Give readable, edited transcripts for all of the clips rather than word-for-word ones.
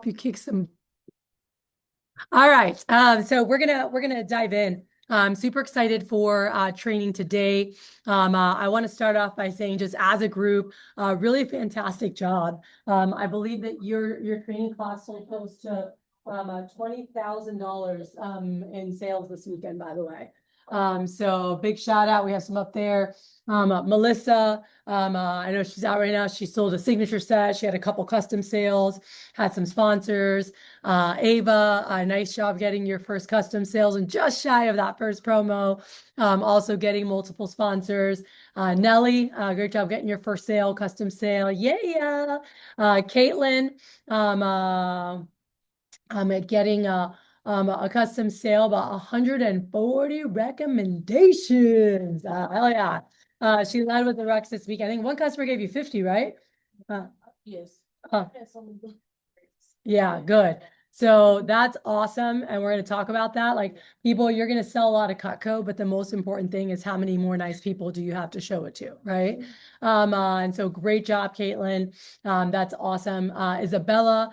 You kick some. All right. So we're gonna dive in. I'm super excited for training today. I want to start off by saying, just as a group, really fantastic job. I believe that your training class will close to $20,000 in sales this weekend, by the way. So big shout out. We have some up there. Melissa, I know she's out right now. She sold a signature set. She had a couple custom sales, had some sponsors. Ava, nice job getting your first custom sales and just shy of that first promo. Also getting multiple sponsors. Nelly, great job getting your first sale, custom sale. Yeah. Caitlin, um, uh, getting a custom sale, about 140 recommendations. Hell yeah. She led with the Rex this week. I think one customer gave you 50, right? Uh, Yes. uh, Yes, yeah, good. So that's awesome. And we're going to talk about that. Like, people, you're going to sell a lot of Cutco, but the most important thing is how many more nice people do you have to show it to, right? And so great job, Caitlin. That's awesome. Isabella,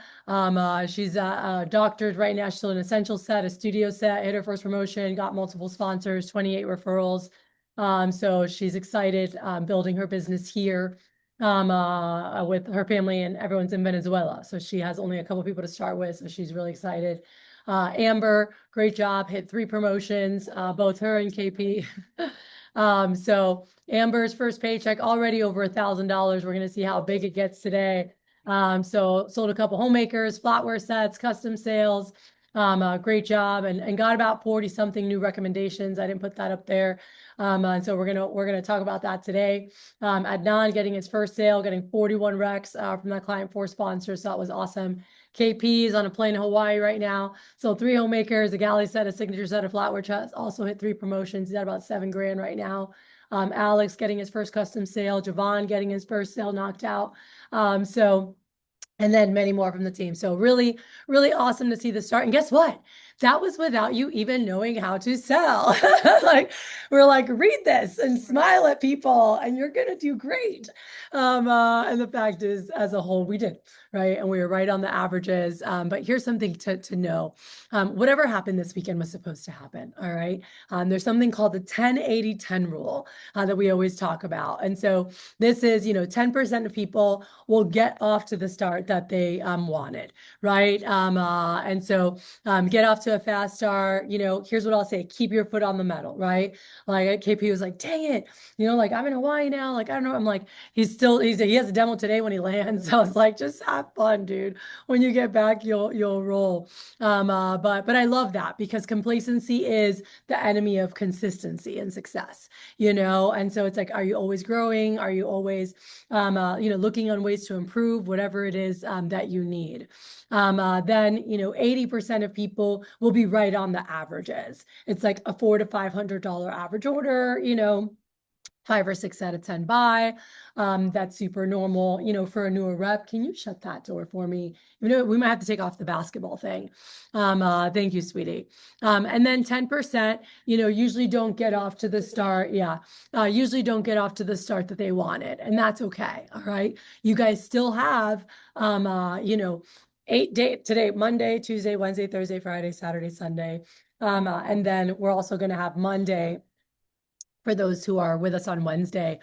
she's doctored right now. She's still an essential set, a studio set, hit her first promotion, got multiple sponsors, 28 referrals. So she's excited building her business here with her family, and everyone's in Venezuela. So she has only a couple people to start with. So she's really excited. Amber, great job, hit 3 promotions, both her and KP. So Amber's first paycheck already over $1,000. We're going to see how big it gets today. So sold a couple homemakers, flatware sets, custom sales. Great job, and got about 40 something new recommendations. I didn't put that up there. And so we're gonna talk about that today. Adnan getting his first sale, getting 41 recs from that client 4 sponsors. So that was awesome. KP is on a plane in Hawaii right now. So 3 homemakers, a galley set, a signature set, of flatware chest, also hit 3 promotions. He's at about 7 grand right now. Alex getting his first custom sale, Javon getting his first sale knocked out. And then many more from the team. So really, really awesome to see the start. And guess what? That was without you even knowing how to sell. Like, we're like, read this and smile at people, and you're gonna do great. And the fact is, as a whole, we did, right? And we were right on the averages. But here's something to know. Whatever happened this weekend was supposed to happen. All right. There's something called the 10-80-10 rule that we always talk about. And so this is, 10% of people will get off to the start that they wanted, right? And so get off to a fast start. Here's what I'll say: keep your foot on the metal, right? Like KP was like, dang it, like, I'm in Hawaii now. Like, I don't know. I'm like, he has a demo today when he lands. So I was like, just have fun, dude. When you get back, you'll roll. But I love that, because complacency is the enemy of consistency and success, and so it's like, are you always growing? Are you always looking on ways to improve whatever it is that you need? Then 80% of people will be right on the averages. It's like a $400 to $500 average order, 5 or 6 out of 10 buy. That's super normal, for a newer rep. Can you shut that door for me? We might have to take off the basketball thing. Thank you, sweetie. And then 10%, usually don't get off to the start. Yeah. Usually don't get off to the start that they wanted. And that's okay. All right. You guys still have, 8 day today: Monday, Tuesday, Wednesday, Thursday, Friday, Saturday, Sunday. And then we're also going to have Monday for those who are with us on Wednesday,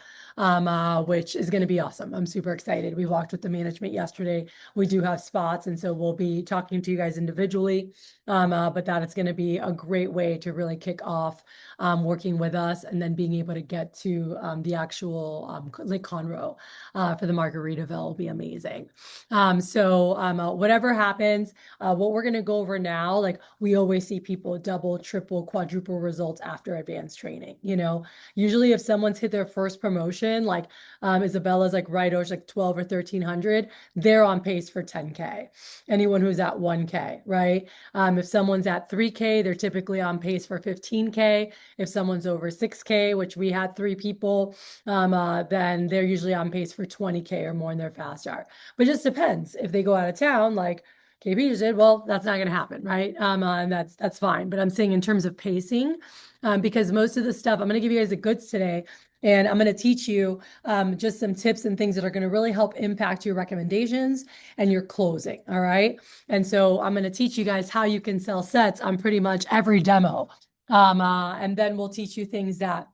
which is going to be awesome. I'm super excited. We walked with the management yesterday. We do have spots, and so we'll be talking to you guys individually. But that is going to be a great way to really kick off working with us, and then being able to get to the actual Lake Conroe for the Margaritaville will be amazing. Whatever happens, what we're going to go over now, like, we always see people double, triple, quadruple results after advanced training. Usually if someone's hit their first promotion, like Isabella's like right over like 12 or 1300, they're on pace for 10K. Anyone who's at 1K, right? If someone's at 3K, they're typically on pace for 15K. If someone's over 6K, which we had 3 people, then they're usually on pace for 20K or more in their fast start. But it just depends. If they go out of town, like KP just did, well, that's not going to happen, right? And that's fine. But I'm saying in terms of pacing, because most of the stuff, I'm going to give you guys the goods today. And I'm going to teach you just some tips and things that are going to really help impact your recommendations and your closing. All right. And so I'm going to teach you guys how you can sell sets on pretty much every demo. And then we'll teach you things that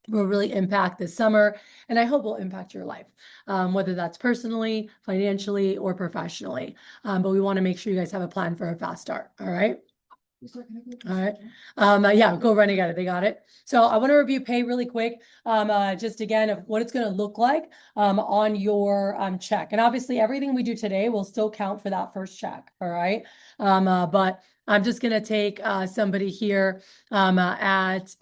will really impact this summer, and I hope will impact your life, whether that's personally, financially, or professionally. But we want to make sure you guys have a plan for a fast start. All right. All right. Yeah, go run and get it. They got it. So I want to review pay really quick. Just again of what it's going to look like on your check. And obviously everything we do today will still count for that first check. All right. But I'm just going to take somebody here at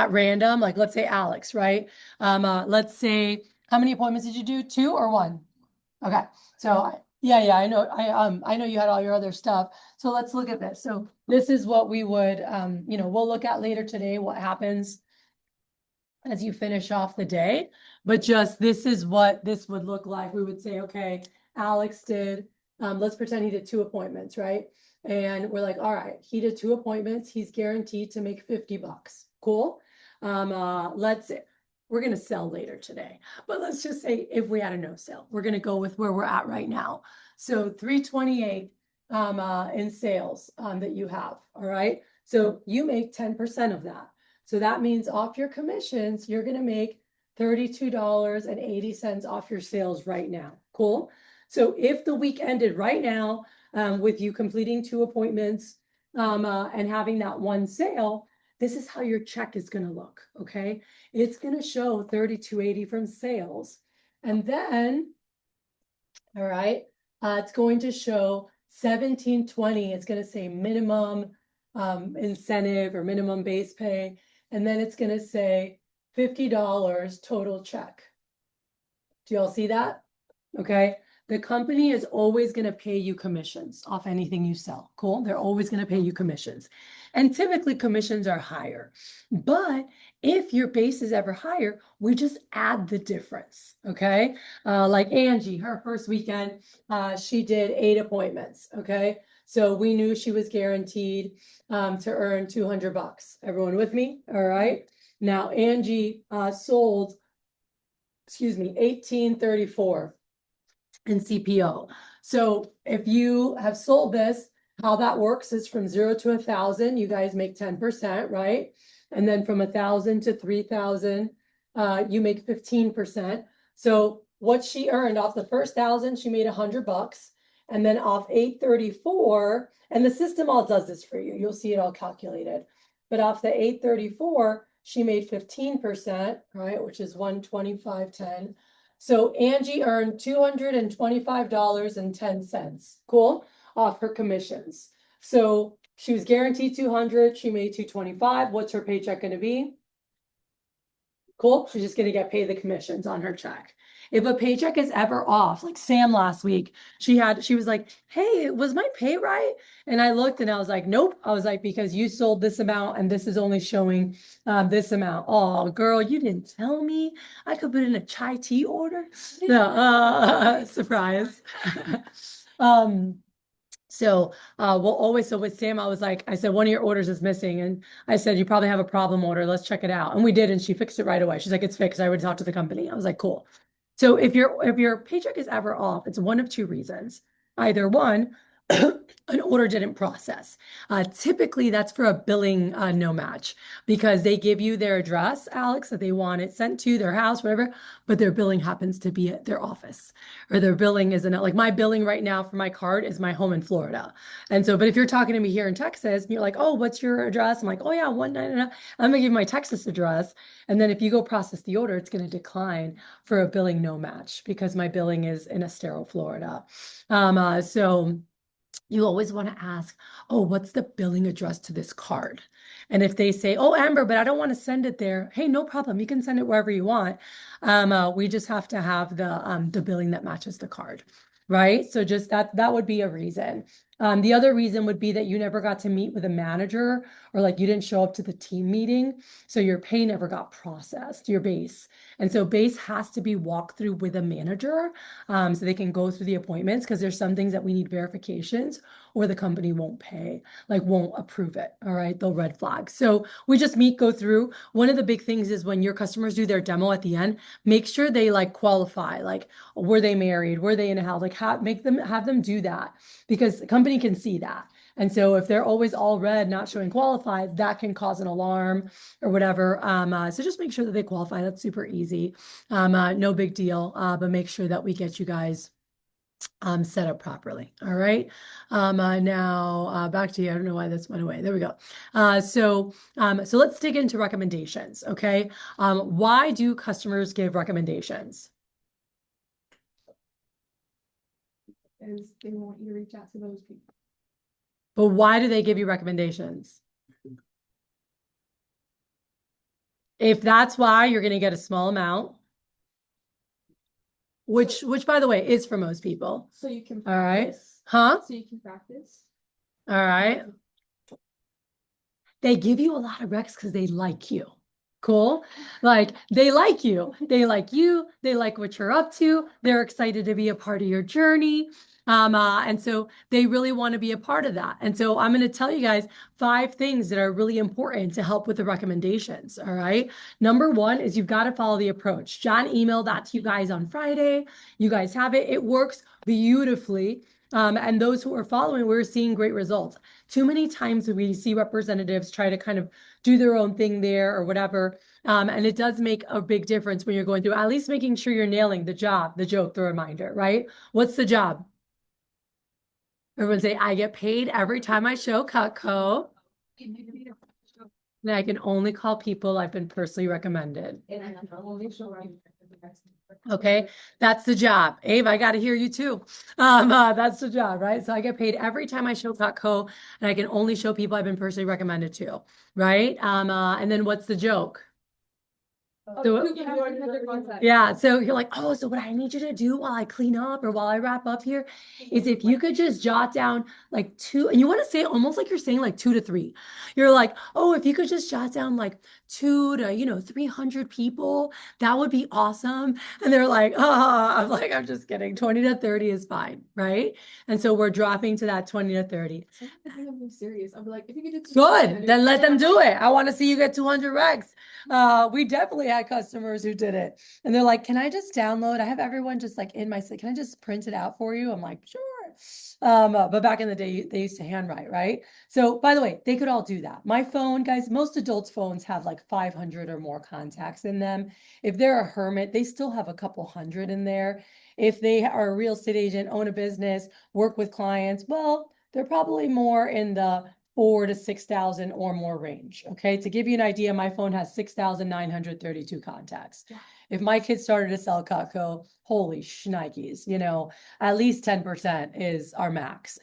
random, like let's say Alex, right? Let's say, how many appointments did you do? 2 or 1? Okay. So yeah, I know. I know you had all your other stuff. So let's look at this. So this is what we would, we'll look at later today, what happens as you finish off the day. But just this is what this would look like. We would say, okay, Alex did, let's pretend he did 2 appointments, right? And we're like, all right, he did 2 appointments. He's guaranteed to make $50. Cool. We're going to sell later today, but let's just say if we had a no sale, we're going to go with where we're at right now. So 328 in sales that you have. All right. So you make 10% of that. So that means off your commissions, you're going to make $32.80 off your sales right now. Cool. So if the week ended right now with you completing 2 appointments and having that 1 sale, this is how your check is going to look. Okay. It's going to show 3280 from sales. And then, all right, it's going to show 1720. It's going to say minimum incentive or minimum base pay. And then it's going to say $50 total check. Do y'all see that? Okay. The company is always going to pay you commissions off anything you sell. Cool. They're always going to pay you commissions. And typically commissions are higher. But if your base is ever higher, we just add the difference. Okay. Like Angie, her first weekend, she did 8 appointments. Okay. So we knew she was guaranteed to earn $200. Everyone with me? All right. Now Angie sold, 1834 in CPO. So if you have sold this, how that works is from 0 to 1,000, you guys make 10%, right? And then from 1,000 to 3,000, you make 15%. So what she earned off the first 1,000, she made $100. And then off 834, and the system all does this for you. You'll see it all calculated. But off the 834, she made 15%, right? Which is 125.10. So Angie earned $225.10, cool, off her commissions. So she was guaranteed 200, she made 225. What's her paycheck going to be? Cool. She's just going to get paid the commissions on her check. If a paycheck is ever off, like Sam last week, she was like, hey, was my pay right? And I looked and I was like, nope. I was like, because you sold this amount and this is only showing this amount. Oh, girl, you didn't tell me. I could put in a chai tea order. No, surprise. So we'll always, so with Sam, I said, one of your orders is missing. And I said, you probably have a problem order. Let's check it out. And we did. And she fixed it right away. She's like, it's fixed. I already talked to the company. I was like, cool. So if your paycheck is ever off, it's one of 2 reasons. Either one, an order didn't process. Typically, that's for a billing no match because they give you their address, Alex, that they want it sent to their house, whatever, but their billing happens to be at their office or their billing isn't like my billing right now for my card is my home in Florida. And so, but if you're talking to me here in Texas, and you're like, oh, what's your address? I'm like, oh, yeah, 199. I'm going to give you my Texas address. And then if you go process the order, it's going to decline for a billing no match because my billing is in Estero, Florida. So you always want to ask, oh, what's the billing address to this card? And if they say, oh, Amber, but I don't want to send it there. Hey, no problem. You can send it wherever you want. We just have to have the billing that matches the card, right? So just that would be a reason. The other reason would be that you never got to meet with a manager, or like you didn't show up to the team meeting. So your pay never got processed, your base. And so base has to be walked through with a manager, so they can go through the appointments, because there's some things that we need verifications or the company won't pay, like won't approve it. All right, they'll red flag. So we just go through. One of the big things is when your customers do their demo at the end, make sure they like qualify, like were they married, were they in a house, like have them do that, because the company can see that. And so if they're always all red, not showing qualified, that can cause an alarm or whatever. So just make sure that they qualify. That's super easy. No big deal, but make sure that we get you guys set up properly. All right. Now back to you. I don't know why this went away. There we go. So let's dig into recommendations. Okay. Why do customers give recommendations? Because they want you to reach out to those people. But why do they give you recommendations? If that's why, you're going to get a small amount, which by the way is for most people. So you can All right. practice. Huh? So you can practice. All right. They give you a lot of recs because they like you. Cool. Like they like you. They like you. They like what you're up to. They're excited to be a part of your journey. And so they really want to be a part of that. And so I'm going to tell you guys 5 things that are really important to help with the recommendations. All right. Number 1 is you've got to follow the approach. John emailed that to you guys on Friday. You guys have it. It works beautifully. And those who are following, we're seeing great results. Too many times we see representatives try to kind of do their own thing there or whatever. And it does make a big difference when you're going through, at least making sure you're nailing the job, the joke, the reminder, right? What's the job? Everyone say, I get paid every time I show Cutco. And I can only call people I've been personally recommended. Okay, that's the job. Abe, I got to hear you too. That's the job, right? So I get paid every time I show Cutco, and I can only show people I've been personally recommended to, right? And then what's the joke? Yeah, so you're like, oh, so what I need you to do while I clean up or while I wrap up here is if you could just jot down like 2, and you want to say it almost like you're saying like 2 to 3. You're like, oh, if you could just jot down like 2 to 300 people, that would be awesome. And they're like, I'm like, I'm just kidding. 20 to 30 is fine, right? And so we're dropping to that 20 to 30. I'm serious. I'll be like, if you could do Good, then let them do it. I want to see you get 200 recs. We definitely had customers who did it, and they're like, can I just download? I have everyone just like in my, can I just print it out for you? I'm like, sure. But back in the day, they used to handwrite, right? So by the way, they could all do that. My phone, guys, most adults' phones have like 500 or more contacts in them. If they're a hermit, they still have a couple hundred in there. If they are a real estate agent, own a business, work with clients, well, they're probably more in the 4 to 6,000 or more range. Okay. To give you an idea, my phone has 6,932 contacts. Yeah. If my kids started to sell Cutco, holy shnikes, at least 10% is our max,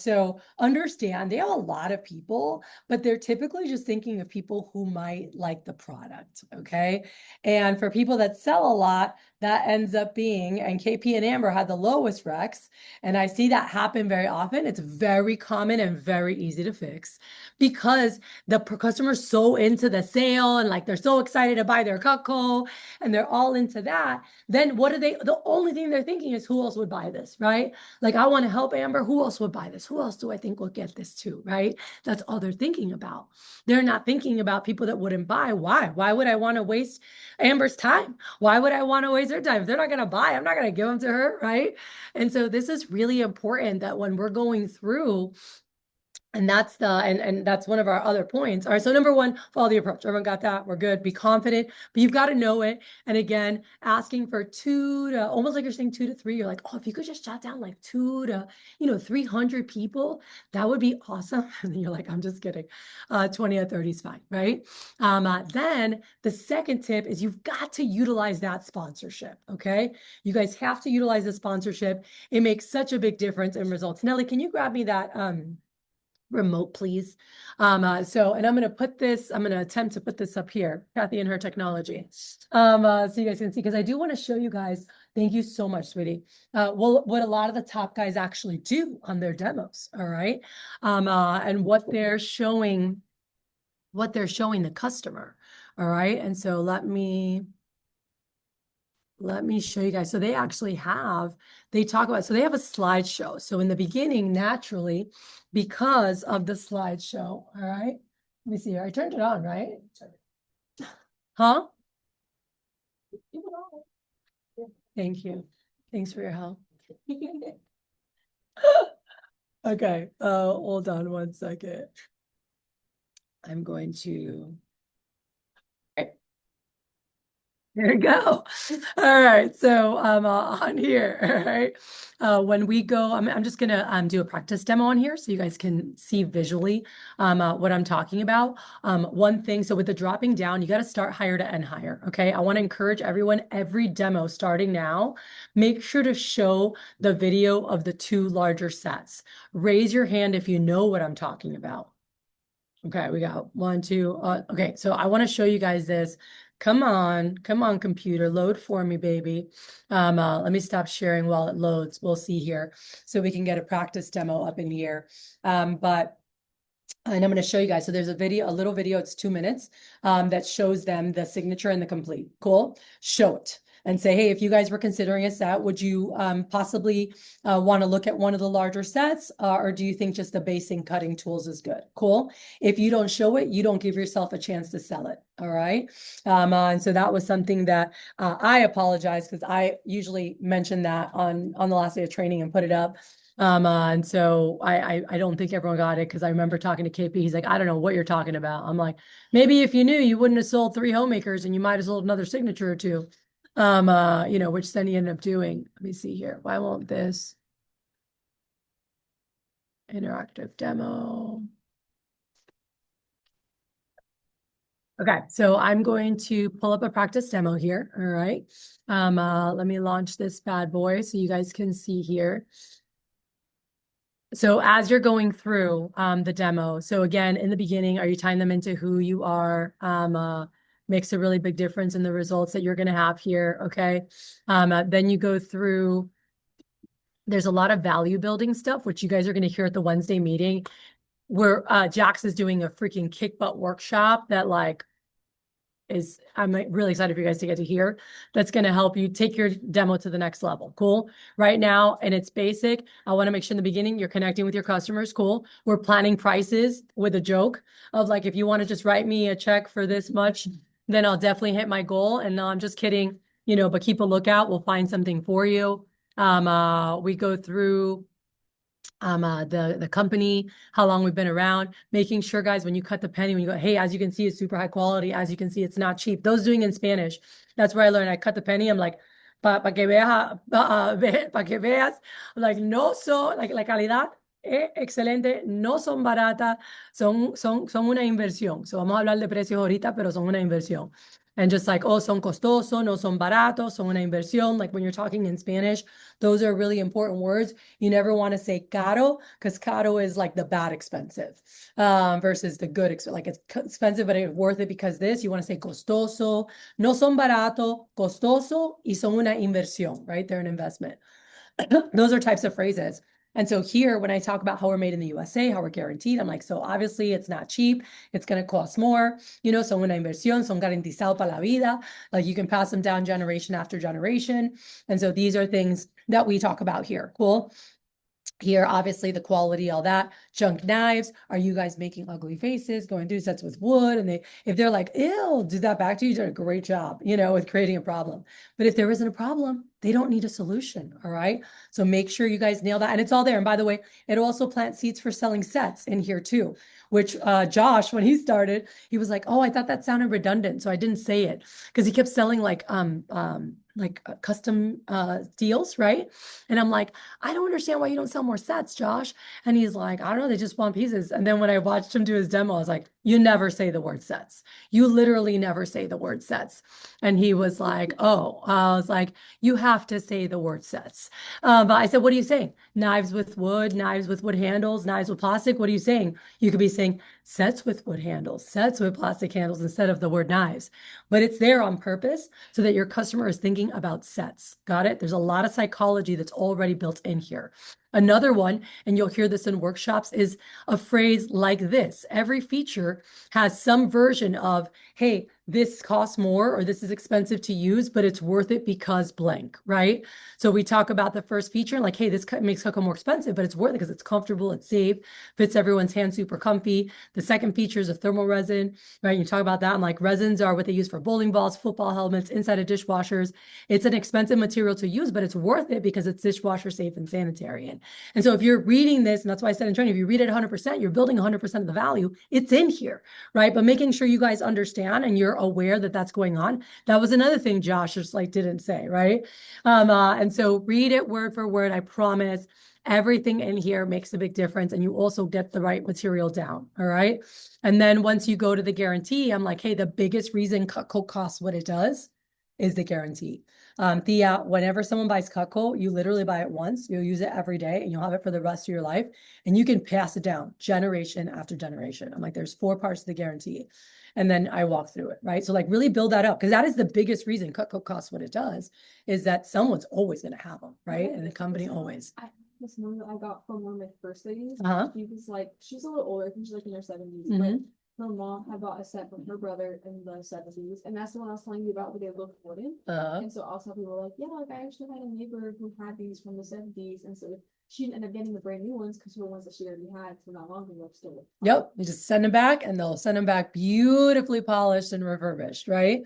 so understand they have a lot of people, but they're typically just thinking of people who might like the product. Okay. And for people that sell a lot, that ends up being, and KP and Amber had the lowest recs. And I see that happen very often. It's very common and very easy to fix because the customer's so into the sale and like they're so excited to buy their Cutco and they're all into that. Then what are they? The only thing they're thinking is who else would buy this, right? Like, I want to help Amber. Who else would buy this? Who else do I think will get this too, right? That's all they're thinking about. They're not thinking about people that wouldn't buy. Why? Why would I want to waste Amber's time? Why would I want to waste her time? If they're not going to buy, I'm not going to give them to her, right? And so this is really important that when we're going through, and that's and that's one of our other points. All right. So number 1, follow the approach. Everyone got that? We're good. Be confident, but you've got to know it. And again, asking for 2 to, almost like you're saying 2 to 3, you're like, oh, if you could just jot down like 2 to, 300 people, that would be awesome. And then you're like, I'm just kidding. 20 or 30 is fine. Right. Then the second tip is you've got to utilize that sponsorship. Okay. You guys have to utilize the sponsorship. It makes such a big difference in results. Nelly, can you grab me that, remote, please? And I'm going to attempt to put this up here, Kathy and her technology. So you guys can see, because I do want to show you guys Thank you so much, sweetie. Well, what a lot of the top guys actually do on their demos, all right? And what they're showing the customer, all right? And so let me show you guys. So they actually they talk about, so they have a slideshow. So in the beginning, naturally, because of the slideshow, all right? Let me see here. I turned it on, right? Huh? Thank you. Thanks for your help. Okay, hold on one second. I'm going to. There you go. All right. So on here, all right. When we go, I'm just gonna do a practice demo on here so you guys can see visually what I'm talking about. One thing, so with the dropping down, you got to start higher to end higher. Okay. I want to encourage everyone, every demo starting now, make sure to show the video of the two larger sets. Raise your hand if you know what I'm talking about. Okay, we got one, two. Okay, so I want to show you guys this. Come on, computer, load for me, baby. Let me stop sharing while it loads. We'll see here, so we can get a practice demo up in here. And I'm going to show you guys. So there's a little video. It's 2 minutes that shows them the signature and the complete. Cool. Show it and say, hey, if you guys were considering a set, would you possibly want to look at one of the larger sets, or do you think just the basing cutting tools is good? Cool. If you don't show it, you don't give yourself a chance to sell it. All right. And so that was something that I apologize, because I usually mention that on the last day of training and put it up. And so I don't think everyone got it, because I remember talking to KP. He's like, I don't know what you're talking about. I'm like, maybe if you knew, you wouldn't have sold 3 homemakers and you might have sold another signature or two. Which then he ended up doing. Let me see here. Why won't this interactive demo? Okay, so I'm going to pull up a practice demo here. All right. Let me launch this bad boy so you guys can see here. So as you're going through the demo, so again, in the beginning, are you tying them into who you are? Makes a really big difference in the results that you're going to have here. Okay. Then you go through, there's a lot of value building stuff, which you guys are going to hear at the Wednesday meeting, where Jax is doing a freaking kick butt workshop that I'm really excited for you guys to get to hear. That's going to help you take your demo to the next level. Cool. Right now, and it's basic. I want to make sure in the beginning you're connecting with your customers. Cool. We're planning prices with a joke of like, if you want to just write me a check for this much, then I'll definitely hit my goal. And no, I'm just kidding, but keep a lookout. We'll find something for you. We go through the company, how long we've been around, making sure, guys, when you cut the penny, when you go, hey, as you can see, it's super high quality. As you can see, it's not cheap. Those doing in Spanish, that's where I learned. I cut the penny. I'm like, pa que veas, pa que veas, like, no son, like, la calidad es excelente, no son baratas, son una inversión. So vamos a hablar de precios ahorita, pero son una inversión. And just like, oh, son costosos, no son baratos, son una inversión. Like when you're talking in Spanish, those are really important words. You never want to say caro, because caro is like the bad expensive versus the good, like it's expensive, but it's worth it because this. You want to say costoso, no son barato, costoso, y son una inversión, right? They're an investment. Those are types of phrases. And so here, when I talk about how we're made in the USA, how we're guaranteed, I'm like, so obviously it's not cheap. It's going to cost more. Son una inversión, son garantizado para la vida. Like you can pass them down generation after generation. And so these are things that we talk about here. Cool. Here, obviously, the quality, all that. Junk knives. Are you guys making ugly faces, going through sets with wood? And if they're like, ew, do that back to you, you did a great job, with creating a problem. But if there isn't a problem, they don't need a solution. All right. So make sure you guys nail that. And it's all there. And by the way, it also plants seeds for selling sets in here too, which Josh, when he started, he was like, oh, I thought that sounded redundant. So I didn't say it, because he kept selling like custom deals, right? And I'm like, I don't understand why you don't sell more sets, Josh. And he's like, I don't know, they just want pieces. And then when I watched him do his demo, I was like, you never say the word sets. You literally never say the word sets. And he was like, oh, I was like, you have have to say the word sets. But I said, what are you saying? Knives with wood handles, knives with plastic. What are you saying? You could be saying sets with wood handles, sets with plastic handles instead of the word knives. But it's there on purpose so that your customer is thinking about sets. Got it? There's a lot of psychology that's already built in here. Another one, and you'll hear this in workshops, is a phrase like this. Every feature has some version of, hey, this costs more or this is expensive to use, but it's worth it because blank, right? So we talk about the first feature like, hey, this makes Cutco more expensive, but it's worth it because it's comfortable, it's safe, fits everyone's hand super comfy. The second feature is a thermal resin, right? You talk about that. And like resins are what they use for bowling balls, football helmets, inside of dishwashers. It's an expensive material to use, but it's worth it because it's dishwasher safe and sanitary. And so if you're reading this, and that's why I said in training, if you read it 100%, you're building 100% of the value. It's in here, right? But making sure you guys understand and you're aware that that's going on. That was another thing Josh just like didn't say, right? And so read it word for word. I promise everything in here makes a big difference. And you also get the right material down. All right. And then once you go to the guarantee, I'm like, hey, the biggest reason Cutco costs what it does is the guarantee. Thea, whenever someone buys Cutco, you literally buy it once, you'll use it every day, and you'll have it for the rest of your life, and you can pass it down generation after generation. I'm like, there's 4 parts to the guarantee. And then I walk through it, right? So like really build that up because that is the biggest reason Cutco costs what it does is that someone's always going to have them, right? And the company always. This one that I got from one of my first ladies. Uh-huh. She was like, she's a little older, I think she's like in her 70s, Mhm. but her mom had bought a set from her brother in the 70s, and that's the one I was telling you about where they look wooden. And so I'll tell people like, yeah, like I actually had a neighbor who had these from the 70s, and so she didn't end up getting the brand new ones because her ones that she already had from not long ago still. Yep, you just send them back and they'll send them back beautifully polished and refurbished, right?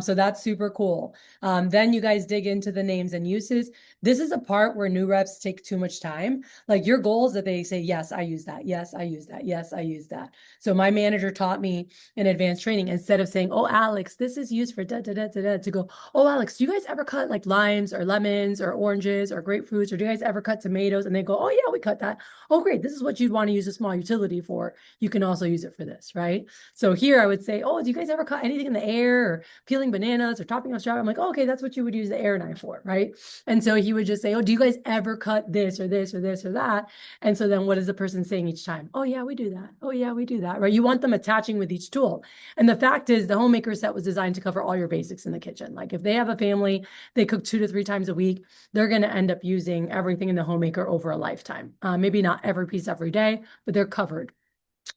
So that's super cool. Then you guys dig into the names and uses. This is a part where new reps take too much time. Like your goal is that they say, yes, I use that. Yes, I use that. Yes, I use that. So my manager taught me in advanced training, instead of saying, oh, Alex, this is used for da, da, da, da, da, to go, oh, Alex, do you guys ever cut like limes or lemons or oranges or grapefruits? Or do you guys ever cut tomatoes? And they go, oh yeah, we cut that. Oh, great. This is what you'd want to use a small utility for. You can also use it for this, right? So here I would say, oh, do you guys ever cut anything in the air or peeling bananas or topping off strawberry? I'm like, oh, okay, that's what you would use the air knife for, right? And so he would just say, oh, do you guys ever cut this or this or this or that? And so then what is the person saying each time? Oh, yeah, we do that. Oh, yeah, we do that, right? You want them attaching with each tool. And the fact is the homemaker set was designed to cover all your basics in the kitchen. Like if they have a family, they cook 2 to 3 times a week, they're going to end up using everything in the homemaker over a lifetime. Maybe not every piece every day, but they're covered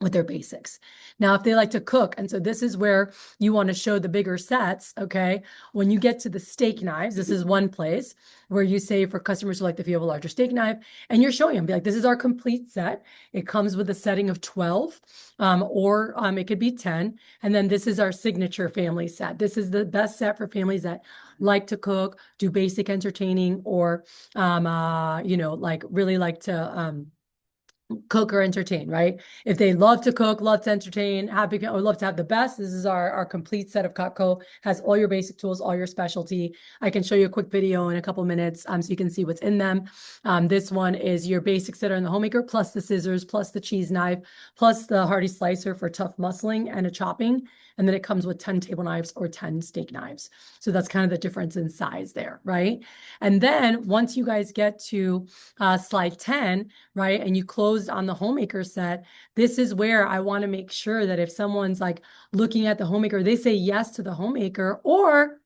with their basics. Now, if they like to cook, and so this is where you want to show the bigger sets, okay? When you get to the steak knives, this is one place where you say for customers who like the feel of a larger steak knife, and you're showing them, be like, this is our complete set. It comes with a setting of 12, or it could be 10. And then this is our signature family set. This is the best set for families that like to cook, do basic entertaining, or, like really like to, cook or entertain, right? If they love to cook, love to entertain, happy or love to have the best, this is our complete set of Cutco. Has all your basic tools, all your specialty. I can show you a quick video in a couple minutes so you can see what's in them. This one is your basics that are in the homemaker, plus the scissors, plus the cheese knife, plus the Hardy slicer for tough muscling and a chopping. And then it comes with 10 table knives or 10 steak knives. So that's kind of the difference in size there, right? And then once you guys get to slide 10, right, and you closed on the homemaker set, this is where I want to make sure that if someone's like looking at the homemaker, they say yes to the homemaker, or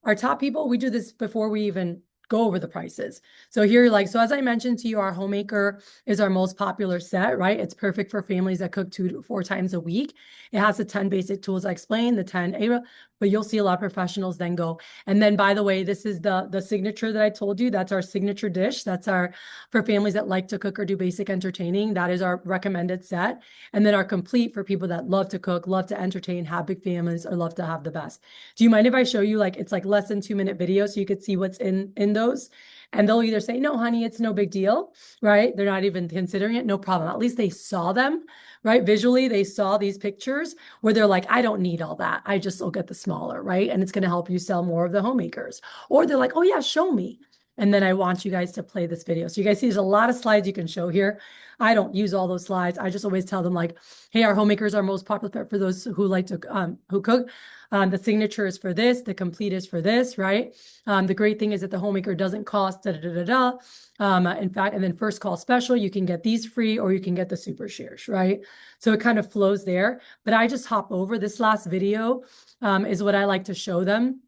our top people, we do this before we even go over the prices. So here, like, so as I mentioned to you, our homemaker is our most popular set, right? It's perfect for families that cook 2 to 4 times a week. It has the 10 basic tools I explained, the 10, but you'll see a lot of professionals then go. And then, by the way, this is the signature that I told you. That's our signature dish. That's our, for families that like to cook or do basic entertaining. That is our recommended set. And then our complete for people that love to cook, love to entertain, have big families, or love to have the best. Do you mind if I show you, like, it's like less than 2-minute video so you could see what's in those? And they'll either say, no, honey, it's no big deal, right? They're not even considering it. No problem. At least they saw them, right? Visually, they saw these pictures where they're like, I don't need all that. I just will get the smaller, right? And it's going to help you sell more of the homemakers. Or they're like, oh yeah, show me. And then I want you guys to play this video. So you guys see there's a lot of slides you can show here. I don't use all those slides. I just always tell them like, hey, our homemakers are most popular for those who like to, who cook. The signature is for this, the complete is for this, right? The great thing is that the homemaker doesn't cost da da da da da. In fact, and then first call special, you can get these free or you can get the super shares, right? So it kind of flows there. But I just hop over this last video is what I like to show them.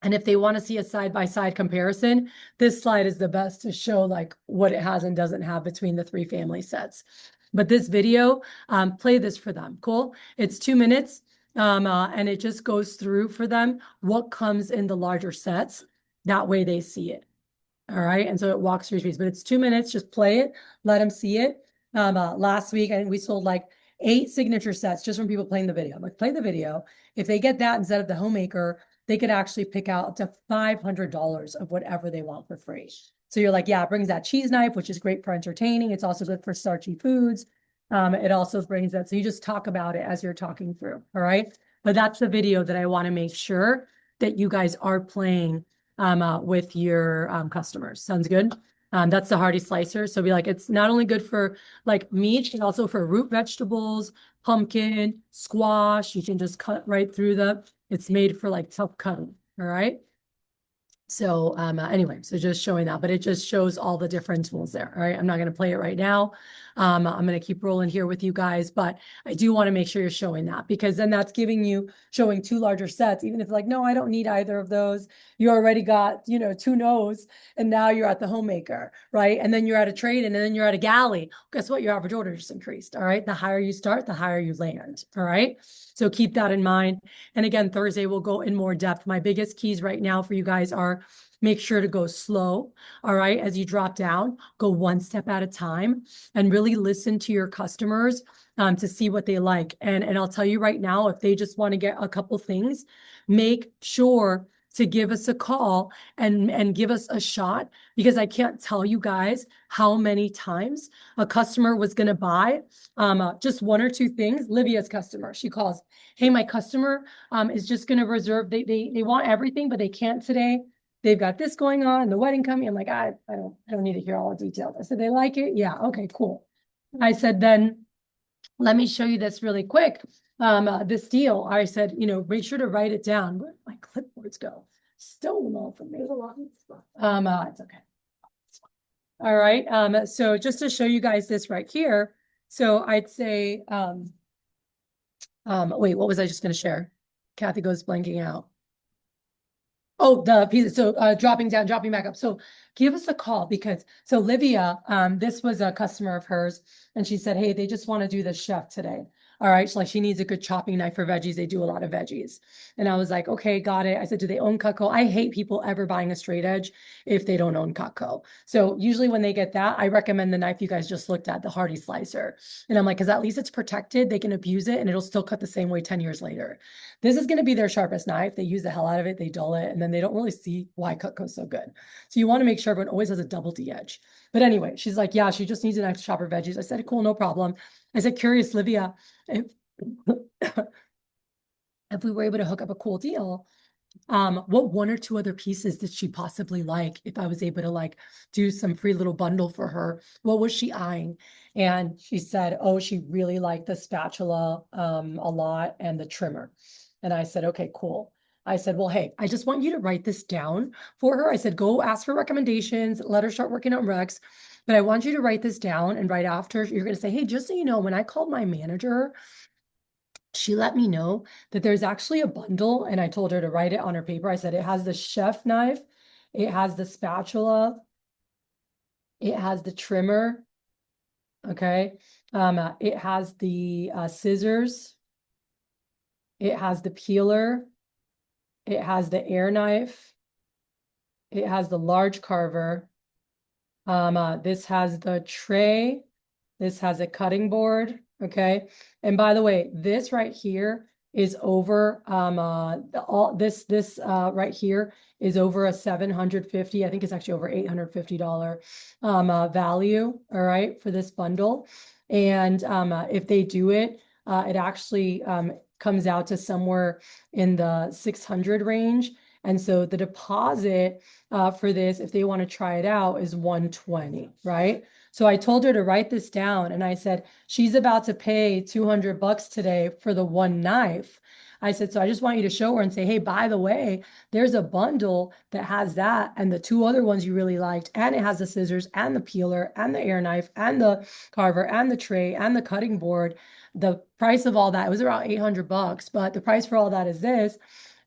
And if they want to see a side-by-side comparison, this slide is the best to show like what it has and doesn't have between the 3 family sets. But this video, play this for them. Cool. It's 2 minutes. And it just goes through for them what comes in the larger sets. That way they see it. All right. And so it walks through speeds, but it's 2 minutes. Just play it. Let them see it. Last week, I think we sold like 8 signature sets just from people playing the video. I'm like, play the video. If they get that instead of the homemaker, they could actually pick out up to $500 of whatever they want for free. So you're like, yeah, it brings that cheese knife, which is great for entertaining. It's also good for starchy foods. It also brings that. So you just talk about it as you're talking through. All right. But that's the video that I want to make sure that you guys are playing with your customers. Sounds good. That's the hearty slicer. So be like, it's not only good for like meat, but also for root vegetables, pumpkin, squash. You can just cut right through them. It's made for like tough cutting. All right. So anyway, so just showing that, but it just shows all the different tools there. All right. I'm not going to play it right now. I'm going to keep rolling here with you guys, but I do want to make sure you're showing that because then that's giving you showing 2 larger sets, even if like, no, I don't need either of those. You already got, 2 no's and now you're at the homemaker, right? And then you're at a trade and then you're at a galley. Guess what? Your average order just increased. All right. The higher you start, the higher you land. All right. So keep that in mind. And again, Thursday we'll go in more depth. My biggest keys right now for you guys are make sure to go slow. All right. As you drop down, go 1 step at a time and really listen to your customers to see what they like. And I'll tell you right now, if they just want to get a couple things, make sure to give us a call and give us a shot because I can't tell you guys how many times a customer was going to buy just 1 or 2 things. Livia's customer, she calls, hey, my customer is just going to reserve, they want everything, but they can't today. They've got this going on, the wedding coming. I'm like, I don't need to hear all the details. I said, they like it? Yeah, okay, cool. I said, then let me show you this really quick. This deal, I said, make sure to write it down. Where did my clipboards go? Stolen all from me. It's okay. All right. So just to show you guys this right here. So I'd say, wait, what was I just going to share? Kathy goes blanking out. Oh, the pieces. So dropping down, dropping back up. So give us a call because so Livia, this was a customer of hers, and she said, hey, they just want to do the chef today. All right. So like she needs a good chopping knife for veggies. They do a lot of veggies. And I was like, okay, got it. I said, do they own Cutco? I hate people ever buying a straight edge if they don't own Cutco. So usually when they get that, I recommend the knife you guys just looked at, the Hardy slicer. And I'm like, because at least it's protected. They can abuse it and it'll still cut the same way 10 years later. This is going to be their sharpest knife. They use the hell out of it. They dull it. And then they don't really see why Cutco's so good. So you want to make sure everyone always has a double D edge. But anyway, she's like, yeah, she just needs a knife to chop her veggies. I said, cool, no problem. I said, curious, Livia, if we were able to hook up a cool deal, what 1 or 2 other pieces did she possibly like? If I was able to like do some free little bundle for her, what was she eyeing? And she said, oh, she really liked the spatula a lot and the trimmer. And I said, okay, cool. I said, well, hey, I just want you to write this down for her. I said, go ask for recommendations, let her start working on recs. But I want you to write this down and right after you're going to say, hey, just so you know, when I called my manager, she let me know that there's actually a bundle and I told her to write it on her paper. I said, it has the chef knife, it has the spatula, it has the trimmer, okay? It has the scissors, it has the peeler, it has the air knife, it has the large carver, this has the tray, this has a cutting board, okay? And by the way, this right here is over this right here is over a 750, I think it's actually over $850 value, all right, for this bundle. And if they do it, it actually comes out to somewhere in the 600 range. And so the deposit for this, if they want to try it out, is 120, right? So I told her to write this down, and I said, she's about to pay 200 bucks today for the one knife. I said, so I just want you to show her and say, hey, by the way, there's a bundle that has that and the two other ones you really liked, and it has the scissors and the peeler and the air knife and the carver and the tray and the cutting board. The price of all that, it was around 800 bucks, but the price for all that is this.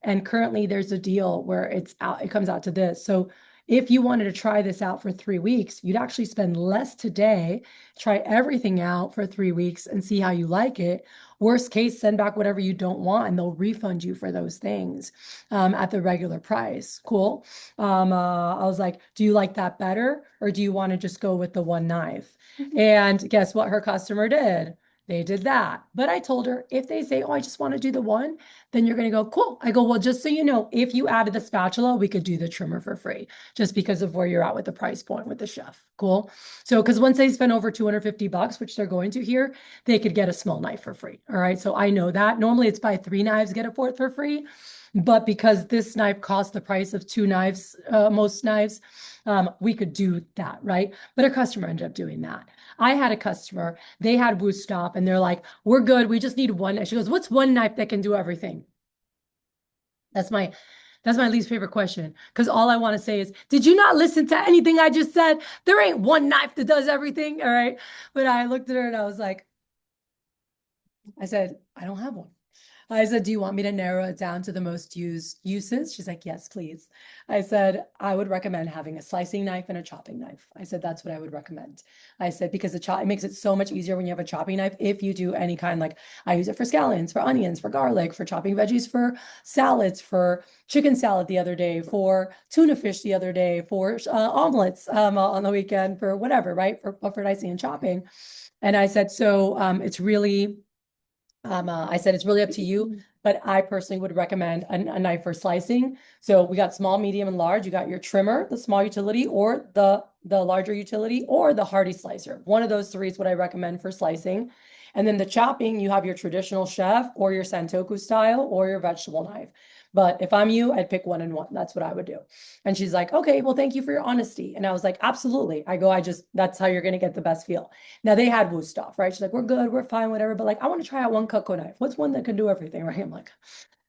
And currently there's a deal where it comes out to this. So if you wanted to try this out for 3 weeks, you'd actually spend less today, try everything out for 3 weeks and see how you like it. Worst case, send back whatever you don't want and they'll refund you for those things at the regular price. Cool. I was like, do you like that better or do you want to just go with the one knife? And guess what her customer did? They did that. But I told her if they say, oh, I just want to do the one, then you're going to go, cool. I go, well, just so you know, if you added the spatula, we could do the trimmer for free just because of where you're at with the price point with the chef. Cool. So, because once they spend over 250 bucks, which they're going to here, they could get a small knife for free. All right. So I know that normally it's buy 3 knives, get a fourth for free. But because this knife costs the price of 2 knives, most knives, we could do that, right? But a customer ended up doing that. I had a customer, they had Wusthof and they're like, we're good. We just need one. And she goes, what's one knife that can do everything? That's my least favorite question. Because all I want to say is, did you not listen to anything I just said? There ain't one knife that does everything. All right. But I looked at her and I was like, I said, I don't have one. I said, do you want me to narrow it down to the most used uses? She's like, yes, please. I said, I would recommend having a slicing knife and a chopping knife. I said, that's what I would recommend. I said, because it makes it so much easier when you have a chopping knife. If you do any kind, like I use it for scallions, for onions, for garlic, for chopping veggies, for salads, for chicken salad the other day, for tuna fish the other day, for omelets on the weekend, for whatever, right? For dicing and chopping. And I said, so it's really I said it's really up to you, but I personally would recommend a knife for slicing. So we got small, medium, and large. You got your trimmer, the small utility, or the larger utility, or the Hardy slicer. One of those three is what I recommend for slicing. And then the chopping, you have your traditional chef or your Santoku style or your vegetable knife. But if I'm you, I'd pick one and one. That's what I would do. And she's like, okay, well, thank you for your honesty. And I was like, absolutely. I go, that's how you're going to get the best feel. Now they had Wusthof, right? She's like, we're good, we're fine, whatever. But like, I want to try out one Cutco knife. What's one that can do everything, right? I'm like,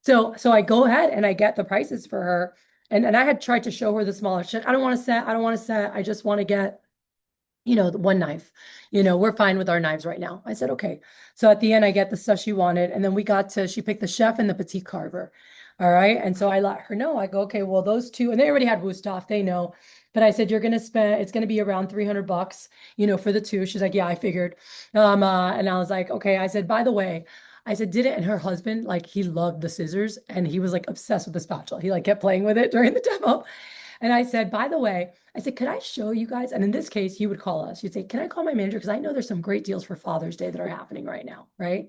so I go ahead and I get the prices for her. And I had tried to show her the smaller shit. I don't want to set, I don't want to set. I just want to get, the one knife. We're fine with our knives right now. I said, okay. So at the end, I get the stuff she wanted. And then she picked the chef and the petite carver. All right. And so I let her know, I go, okay, well, those two, and they already had Wusthof, they know. But I said, it's going to be around 300 bucks, for the two. She's like, yeah, I figured. And I was like, okay. I said, by the way, I said, did it? And her husband, like, he loved the scissors and he was like obsessed with the spatula. He like kept playing with it during the demo. And I said, by the way, I said, could I show you guys? And in this case, he would call us. You'd say, can I call my manager? Because I know there's some great deals for Father's Day that are happening right now, right?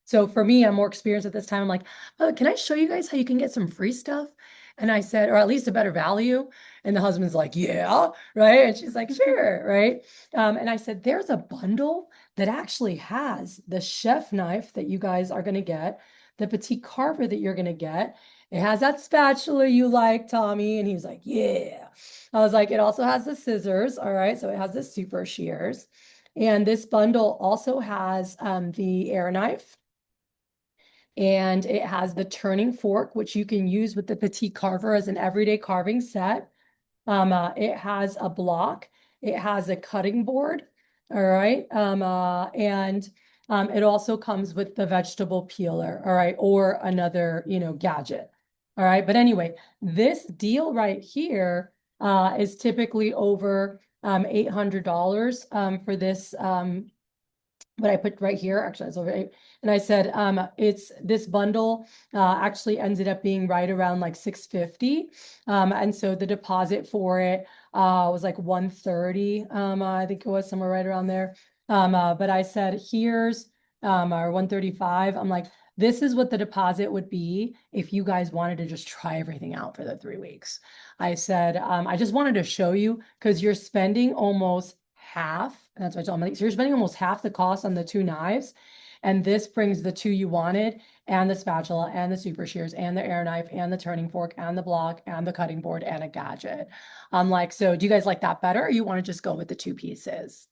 So for me, I'm more experienced at this time. I'm like, oh, can I show you guys how you can get some free stuff? And I said, or at least a better value. And the husband's like, yeah, right. And she's like, sure, right. And I said, there's a bundle that actually has the chef knife that you guys are going to get, the petite carver that you're going to get. It has that spatula you like, Tommy. And he's like, yeah. I was like, it also has the scissors. All right. So it has the super shears. And this bundle also has the air knife. And it has the turning fork, which you can use with the petite carver as an everyday carving set. It has a block. It has a cutting board. All right. And it also comes with the vegetable peeler. All right. Or another, gadget. All right. But anyway, this deal right here is typically over $800 for this what I put right here, actually, it's over 8. And I said, it's this bundle actually ended up being right around like 650. And so the deposit for it was like 130. I think it was somewhere right around there. But I said, here's our 135. I'm like, this is what the deposit would be if you guys wanted to just try everything out for the 3 weeks. I said, I just wanted to show you because you're spending almost half. That's what I told him. So you're spending almost half the cost on the 2 knives. And this brings the two you wanted, and the spatula, and the super shears, and the air knife, and the turning fork, and the block, and the cutting board, and a gadget. I'm like, so do you guys like that better, or you want to just go with the two pieces?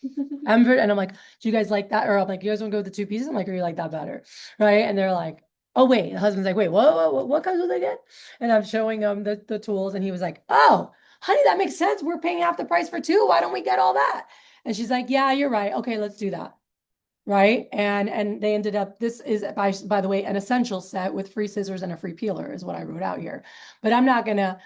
And I'm like, do you guys like that? Or I'm like, you guys want to go with the two pieces? I'm like, or you like that better? Right. And they're like, oh, wait. The husband's like, wait, what comes with it again? And I'm showing him the tools. And he was like, oh, honey, that makes sense. We're paying half the price for two. Why don't we get all that? And she's like, yeah, you're right. Okay, let's do that. Right. And they ended up, this is by the way, an essential set with free scissors and a free peeler is what I wrote out here. But I'm not gonna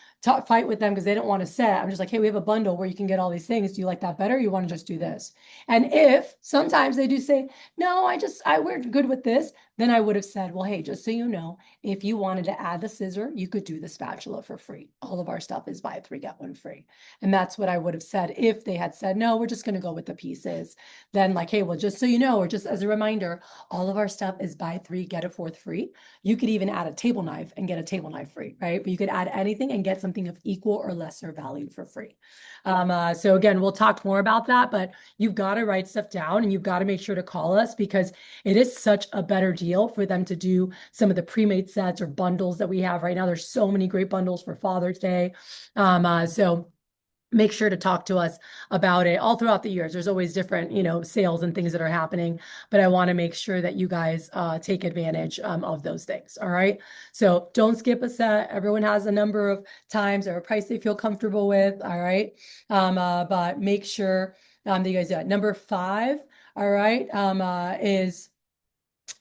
fight with them because they don't want a set. I'm just like, hey, we have a bundle where you can get all these things. Do you like that better? Or you want to just do this? And if sometimes they do say, no, we're good with this, then I would have said, well, hey, just so you know, if you wanted to add the scissor, you could do the spatula for free. All of our stuff is buy three, get one free. And that's what I would have said if they had said, no, we're just going to go with the pieces. Then like, hey, well, just so you know, or just as a reminder, all of our stuff is buy three, get a fourth free. You could even add a table knife and get a table knife free, right? But you could add anything and get something of equal or lesser value for free. So again, we'll talk more about that, but you've got to write stuff down and you've got to make sure to call us because it is such a better deal for them to do some of the pre-made sets or bundles that we have right now. There's so many great bundles for Father's Day. So make sure to talk to us about it all throughout the years. There's always different, sales and things that are happening, but I want to make sure that you guys take advantage of those things. All right. So don't skip a set. Everyone has a number of times or a price they feel comfortable with. All right. But make sure that you guys do that. Number 5. All right. Is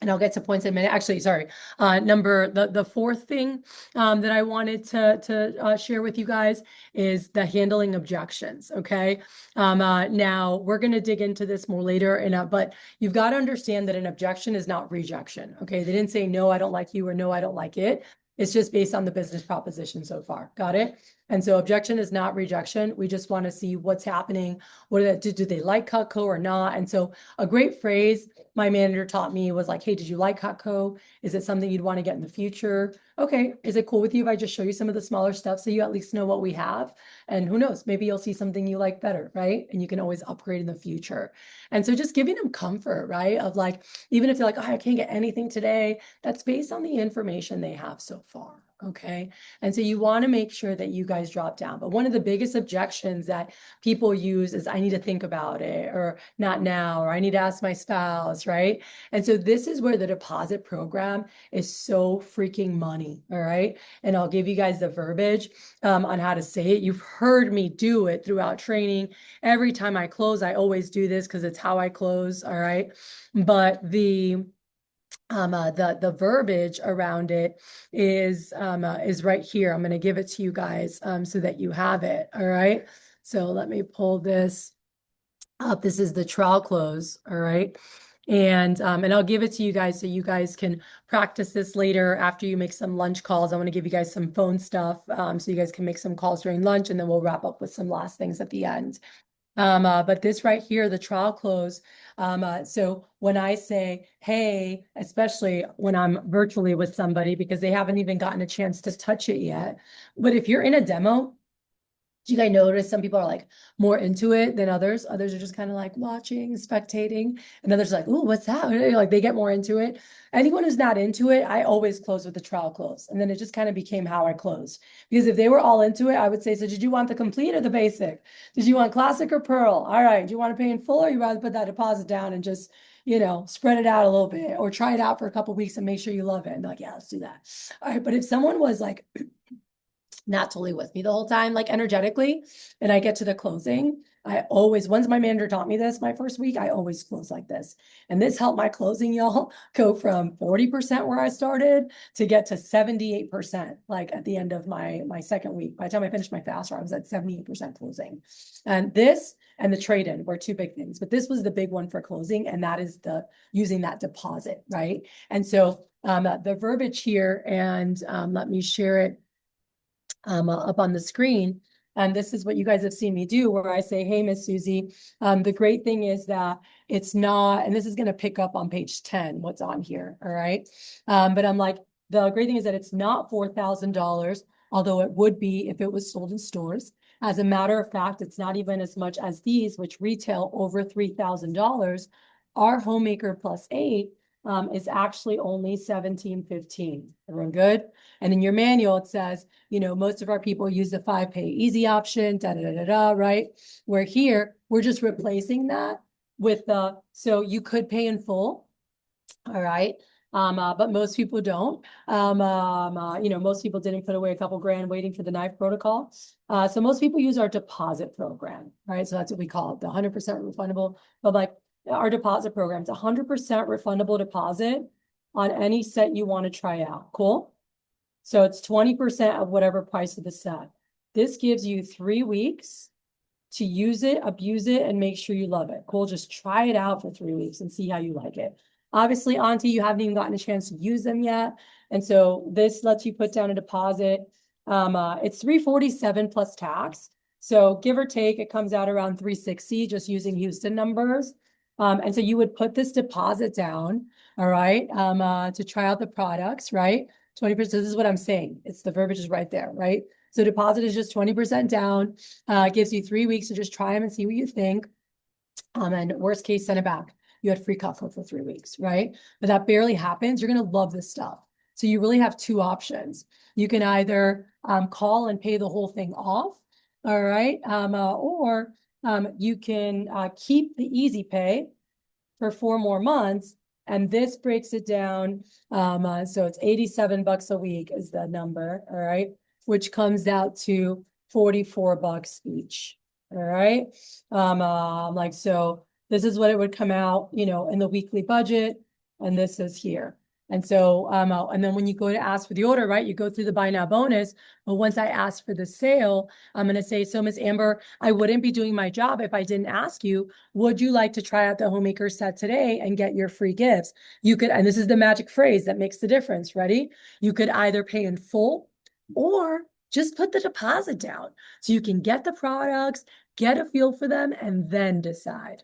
and I'll get to points in a minute. Actually, sorry. The fourth thing that I wanted to share with you guys is the handling objections. Okay. Now we're going to dig into this more later, but you've got to understand that an objection is not rejection. Okay. They didn't say, no, I don't like you, or no, I don't like it. It's just based on the business proposition so far. Got it? And so objection is not rejection. We just want to see what's happening. Do they like Cutco or not? And so a great phrase my manager taught me was like, hey, did you like Cutco? Is it something you'd want to get in the future? Okay. Is it cool with you if I just show you some of the smaller stuff so you at least know what we have? And who knows, maybe you'll see something you like better, right? And you can always upgrade in the future. And so just giving them comfort, right? Of like, even if they're like, oh, I can't get anything today, that's based on the information they have so far. Okay. And so you want to make sure that you guys drop down. But one of the biggest objections that people use is I need to think about it, or not now, or I need to ask my spouse, right? And so this is where the deposit program is so freaking money. All right. And I'll give you guys the verbiage on how to say it. You've heard me do it throughout training. Every time I close, I always do this because it's how I close. All right. But the verbiage around it is right here. I'm going to give it to you guys so that you have it. All right. So let me pull this up. This is the trial close. All right. And I'll give it to you guys so you guys can practice this later after you make some lunch calls. I want to give you guys some phone stuff so you guys can make some calls during lunch, and then we'll wrap up with some last things at the end. But this right here, the trial close. So when I say, hey, especially when I'm virtually with somebody because they haven't even gotten a chance to touch it yet. But if you're in a demo, do you guys notice some people are like more into it than others? Others are just kind of like watching, spectating, and others are like, "Ooh, what's that?" Like they get more into it. Anyone who's not into it, I always close with the trial close, and then it just kind of became how I closed. Because if they were all into it, I would say, "So did you want the complete or the basic? Did you want classic or pearl? All right, do you want to pay in full, or you rather put that deposit down and just spread it out a little bit, or try it out for a couple weeks and make sure you love it?" And they're like, "Yeah, let's do that." All right, but if someone was like not totally with me the whole time, like energetically, and I get to the closing, I always, once my manager taught me this, my first week, I always close like this. And this helped my closing, y'all, go from 40% where I started to get to 78%, like at the end of my second week. By the time I finished my fast, I was at 78% closing. And this and the trade-in were two big things, but this was the big one for closing, and that is the using that deposit, right? And so the verbiage here, and let me share it up on the screen. And this is what you guys have seen me do, where I say, hey, Miss Susie, the great thing is that it's not, and this is going to pick up on page 10, what's on here. All right. But I'm like, the great thing is that it's not $4,000, although it would be if it was sold in stores. As a matter of fact, it's not even as much as these, which retail over $3,000. Our Homemaker +8 is actually only $17.15. Everyone good? And in your manual, it says, most of our people use the 5-pay easy option, right? Where here, we're just replacing that with so you could pay in full, all right? But most people don't. Most people didn't put away a couple grand waiting for the knife protocol. So most people use our deposit program, right? So that's what we call it, the 100% refundable. But like our deposit program, it's 100% refundable deposit on any set you want to try out. Cool? So it's 20% of whatever price of the set. This gives you 3 weeks to use it, abuse it, and make sure you love it. Cool. Just try it out for 3 weeks and see how you like it. Obviously, Auntie, you haven't even gotten a chance to use them yet. And so this lets you put down a deposit. It's $347 plus tax. So give or take, it comes out around $360 just using Houston numbers. And so you would put this deposit down, all right, to try out the products, right? 20%, this is what I'm saying. It's the verbiage is right there, right? So deposit is just 20% down. Gives you 3 weeks to just try them and see what you think. And worst case, send it back. You had free Cutco for 3 weeks, right? But that barely happens. You're going to love this stuff. So you really have two options. You can either call and pay the whole thing off, all right? Or you can keep the easy pay for 4 more months. And this breaks it down. So it's $87 a week is the number, all right? Which comes out to $44 each. All right. So this is what it would come out, in the weekly budget, and this is here. And so, and then when you go to ask for the order, right, you go through the buy now bonus. But once I ask for the sale, I'm going to say, so Miss Amber, I wouldn't be doing my job if I didn't ask you, would you like to try out the Homemaker set today and get your free gifts? You could, and this is the magic phrase that makes the difference. Ready? You could either pay in full or just put the deposit down so you can get the products, get a feel for them, and then decide.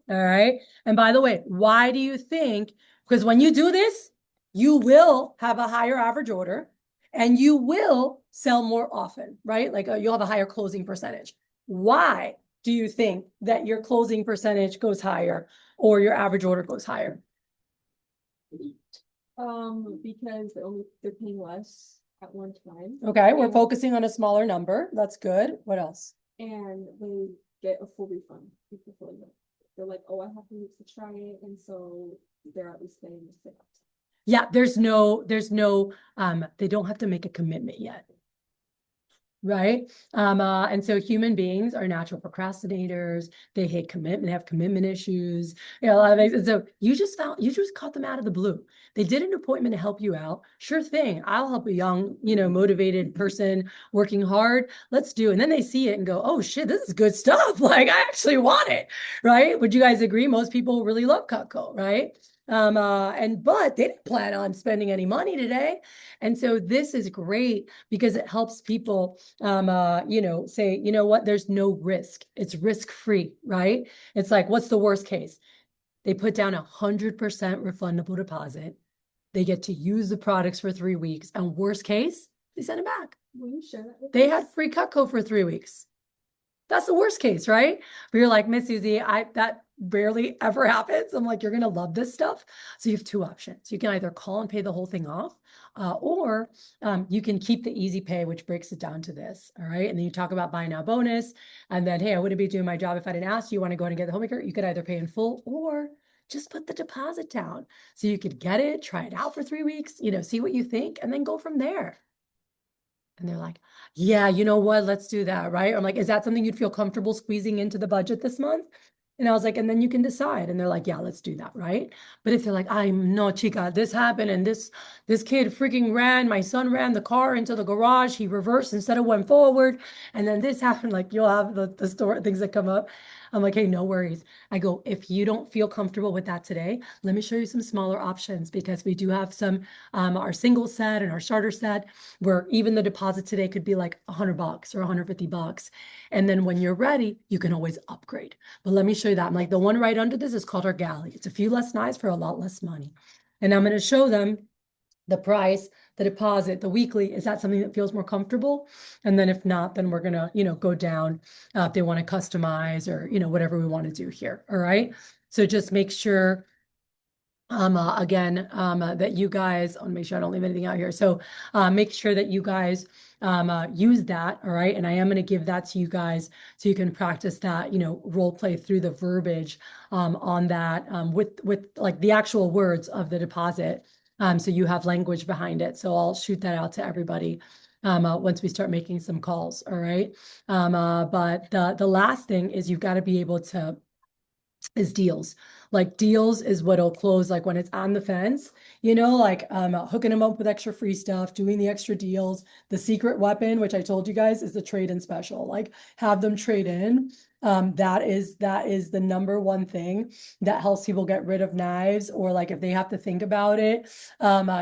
All right. And by the way, why do you think? Because when you do this, you will have a higher average order and you will sell more often, right? Like you'll have a higher closing percentage. Why do you think that your closing percentage goes higher or your average order goes higher? Because they're paying less at one time. Okay, we're focusing on a smaller number. That's good. What else? And they get a full refund. They're like, oh, I have 3 weeks to try it, and so they're at least paying the sale. Yeah, there's no, they don't have to make a commitment yet. Right. And so human beings are natural procrastinators. They hate commitment, they have commitment issues, a lot of things. And so you just caught them out of the blue. They did an appointment to help you out. Sure thing. I'll help a young, motivated person working hard. Let's do it. And then they see it and go, oh shit, this is good stuff. Like I actually want it. Right. Would you guys agree? Most people really love Cutco, right? But they didn't plan on spending any money today. And so this is great because it helps people, say, you know what, there's no risk. It's risk-free, right? It's like, what's the worst case? They put down 100% refundable deposit. They get to use the products for 3 weeks. And worst case, they send it back. Will you share that with They us? had free Cutco for 3 weeks. That's the worst case, right? But you're like, Miss Susie, that rarely ever happens. I'm like, you're going to love this stuff. So you have two options. You can either call and pay the whole thing off, or you can keep the easy pay, which breaks it down to this. All right. And then you talk about buy now bonus. And then, hey, I wouldn't be doing my job if I didn't ask you, want to go and get the Homemaker. You could either pay in full or just put the deposit down. So you could get it, try it out for 3 weeks, see what you think, and then go from there. And they're like, yeah, you know what? Let's do that, right? I'm like, is that something you'd feel comfortable squeezing into the budget this month? And I was like, and then you can decide. And they're like, yeah, let's do that, right? But if they're like, I'm no, chica, this happened, and this kid freaking ran, my son ran the car into the garage, he reversed instead of went forward, and then this happened, like you'll have the story things that come up. I'm like, hey, no worries. I go, if you don't feel comfortable with that today, let me show you some smaller options because we do have some our single set and our starter set where even the deposit today could be like $100 or $150. And then when you're ready, you can always upgrade. But let me show you that. I'm like, the one right under this is called our galley. It's a few less knives for a lot less money. And I'm going to show them the price the deposit, the weekly, is that something that feels more comfortable? And then if not, then we're gonna, go down if they want to customize or, whatever we want to do here. All right. So just make sure again, that you guys, I want to make sure I don't leave anything out here. So make sure that you guys use that. All right. And I am going to give that to you guys so you can practice that, role play through the verbiage on that with like the actual words of the deposit. So you have language behind it. So I'll shoot that out to everybody once we start making some calls. All right. But the last thing is you've got to be able to is deals. Like deals is what'll close like when it's on the fence, like hooking them up with extra free stuff, doing the extra deals. The secret weapon, which I told you guys, is the trade in special. Like have them trade in. That is the number one thing that helps people get rid of knives, or like if they have to think about it,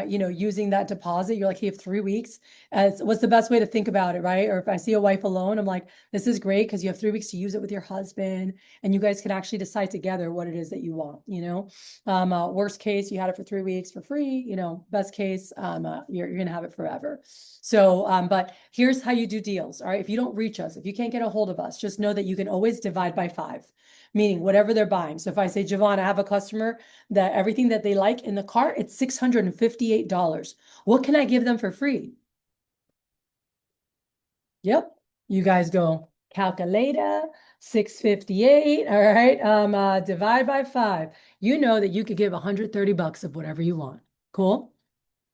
using that deposit, you're like, hey, you have 3 weeks. What's the best way to think about it, right? Or if I see a wife alone, I'm like, this is great because you have 3 weeks to use it with your husband, and you guys can actually decide together what it is that you want. Worst case, you had it for 3 weeks for free. Best case, you're gonna have it forever. So, but here's how you do deals. All right, if you don't reach us, if you can't get a hold of us, just know that you can always divide by 5, meaning whatever they're buying. So if I say, Javon, I have a customer that everything that they like in the cart, it's $658. What can I give them for free? Yep. You guys go calculator, 658. All right. Divide by 5. You know that you could give $130 of whatever you want. Cool.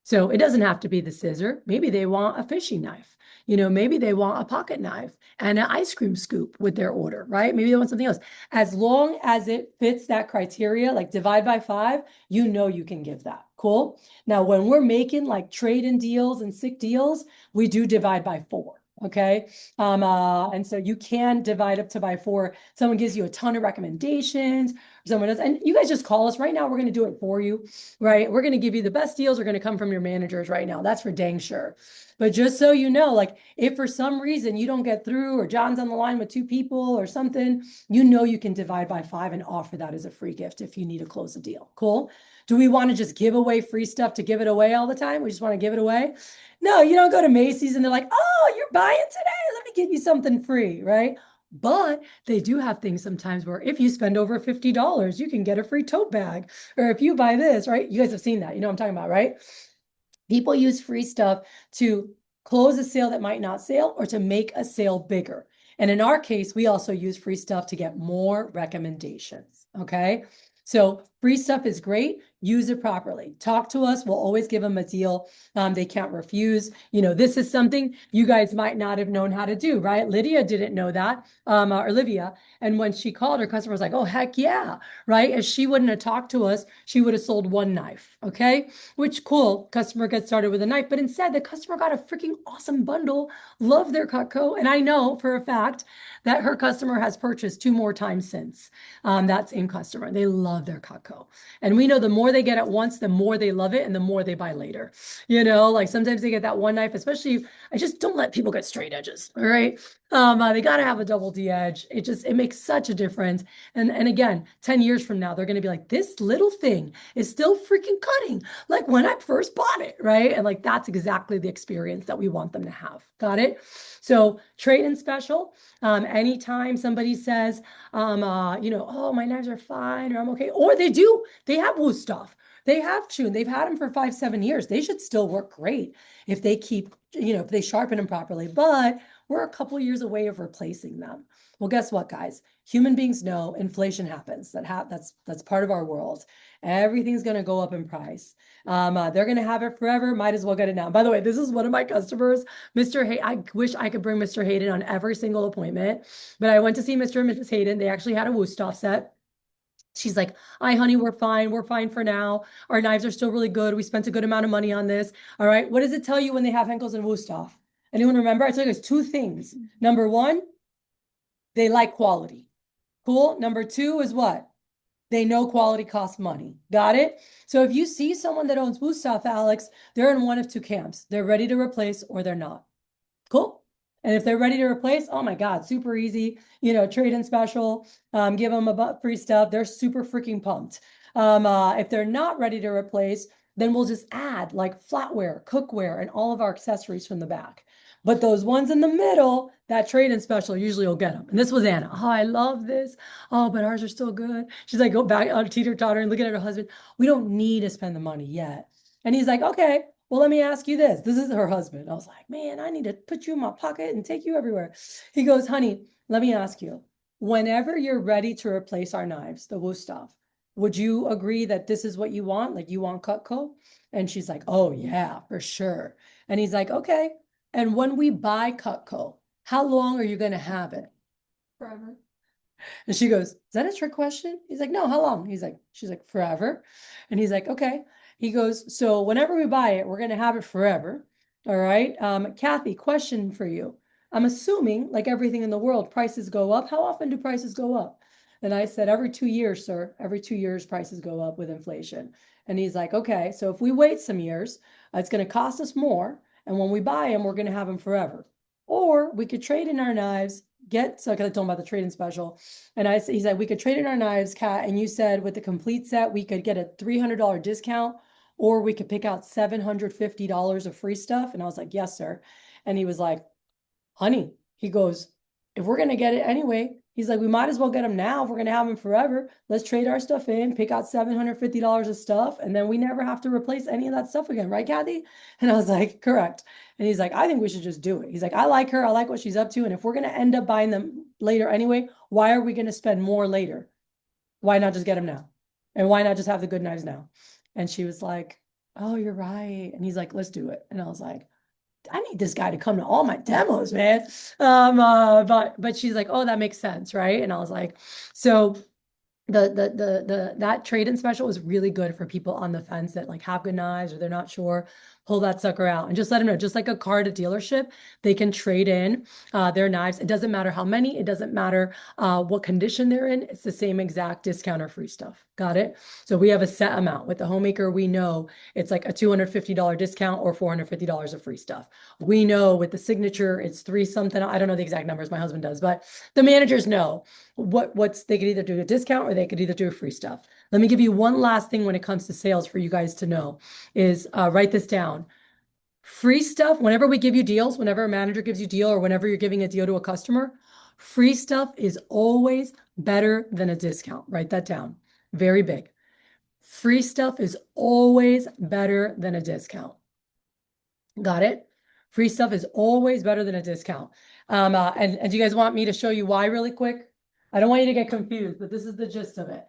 So it doesn't have to be the scissor. Maybe they want a fishing knife. Maybe they want a pocket knife and an ice cream scoop with their order, right? Maybe they want something else. As long as it fits that criteria, like divide by 5, you can give that. Cool. Now, when we're making like trade-in deals and sick deals, we do divide by 4. Okay. And so you can divide up to by 4. Someone gives you a ton of recommendations, someone else, and you guys just call us right now. We're going to do it for you, right? We're going to give you the best deals are going to come from your managers right now. That's for dang sure. But just so you know, like if for some reason you don't get through, or John's on the line with 2 people or something, you can divide by 5 and offer that as a free gift if you need to close a deal. Cool. Do we want to just give away free stuff to give it away all the time? We just want to give it away? No, you don't go to Macy's and they're like, oh, you're buying today? Let me give you something free, right? But they do have things sometimes where if you spend over $50, you can get a free tote bag. Or if you buy this, right? You guys have seen that. You know what I'm talking about, right? People use free stuff to close a sale that might not sell, or to make a sale bigger. And in our case, we also use free stuff to get more recommendations. Okay. So free stuff is great. Use it properly. Talk to us. We'll always give them a deal. They can't refuse. This is something you guys might not have known how to do, right? Lydia didn't know that, or Olivia. And when she called, her customer was like, oh, heck yeah, right? If she wouldn't have talked to us, she would have sold 1 knife, okay? Which, cool, customer gets started with a knife. But instead, the customer got a freaking awesome bundle, love their Cutco. And I know for a fact that her customer has purchased 2 more times since. That same customer. They love their Cutco. And we know the more they get at once, the more they love it and the more they buy later. Like sometimes they get that one knife, especially, I just don't let people get straight edges. All right. They got to have a double D edge. It makes such a difference. And again, 10 years from now, they're going to be like, this little thing is still freaking cutting like when I first bought it. Right. And like, that's exactly the experience that we want them to have. Got it? So trade in special. Anytime somebody says, oh, my knives are fine, or I'm okay, or they have Wusthof. They have Chun. They've had them for 5-7 years. They should still work great if they keep, if they sharpen them properly. But we're a couple of years away of replacing them. Well, guess what, guys? Human beings know inflation happens. That's part of our world. Everything's going to go up in price. They're going to have it forever. Might as well get it now. By the way, this is one of my customers, Mr. Hayden. I wish I could bring Mr. Hayden on every single appointment, but I went to see Mr. and Mrs. Hayden. They actually had a Wusthof set. She's like, hi, honey, we're fine. We're fine for now. Our knives are still really good. We spent a good amount of money on this. All right. What does it tell you when they have Henckels and Wusthof? Anyone remember? I told you guys 2 things. Number 1, they like quality. Cool. Number 2 is what? They know quality costs money. Got it? So if you see someone that owns Wusthof, Alex, they're in one of 2 camps. They're ready to replace or they're not. Cool. And if they're ready to replace, oh my God, super easy, trade in special, give them free stuff. They're super freaking pumped. If they're not ready to replace, then we'll just add like flatware, cookware, and all of our accessories from the back. But those ones in the middle, that trade-in special, usually you'll get them. And this was Anna. Oh, I love this. Oh, but ours are still good. She's like, go back on teeter-totter and looking at her husband. We don't need to spend the money yet. And he's like, okay, well, let me ask you this. This is her husband. I was like, man, I need to put you in my pocket and take you everywhere. He goes, honey, let me ask you, whenever you're ready to replace our knives, the Wusthof, would you agree that this is what you want? Like you want Cutco? And she's like, oh yeah, for sure. And he's like, okay. And when we buy Cutco, how long are you going to have it? Forever. And she goes, is that a trick question? He's like, no, how long? She's like, forever. And he's like, okay. He goes, so whenever we buy it, we're going to have it forever. All right. Kathy, question for you. I'm assuming, like everything in the world, prices go up. How often do prices go up? And I said, every 2 years, sir. Every 2 years, prices go up with inflation. And he's like, okay, so if we wait some years, it's going to cost us more. And when we buy them, we're going to have them forever. Or we could trade in our knives, so I told him about the trade-in special. And he said, we could trade in our knives, Kat. And you said with the complete set, we could get a $300 discount, or we could pick out $750 of free stuff. And I was like, yes, sir. And he was like, honey, he goes, if we're going to get it anyway, he's like, we might as well get them now. If we're going to have them forever, let's trade our stuff in, pick out $750 of stuff. And then we never have to replace any of that stuff again. Right, Kathy? And I was like, correct. And he's like, I think we should just do it. He's like, I like her. I like what she's up to. And if we're going to end up buying them later anyway, why are we going to spend more later? Why not just get them now? And why not just have the good knives now? And she was like, oh, you're right. And he's like, let's do it. And I was like, I need this guy to come to all my demos, man. But she's like, oh, that makes sense, right? And I was like, so that trade-in special is really good for people on the fence that like have good knives or they're not sure. Pull that sucker out and just let them know, just like a car at a dealership, they can trade in their knives. It doesn't matter how many, it doesn't matter what condition they're in. It's the same exact discount or free stuff. Got it? So we have a set amount. With the Homemaker, we know it's like a $250 discount or $450 of free stuff. We know with the Signature, it's three something. I don't know the exact numbers, my husband does, but the managers know what's they could either do a discount or they could either do free stuff. Let me give you one last thing when it comes to sales for you guys to know is write this down. Free stuff, whenever we give you deals, whenever a manager gives you a deal or whenever you're giving a deal to a customer, free stuff is always better than a discount. Write that down. Very big. Free stuff is always better than a discount. Got it? Free stuff is always better than a discount. And do you guys want me to show you why really quick? I don't want you to get confused, but this is the gist of it.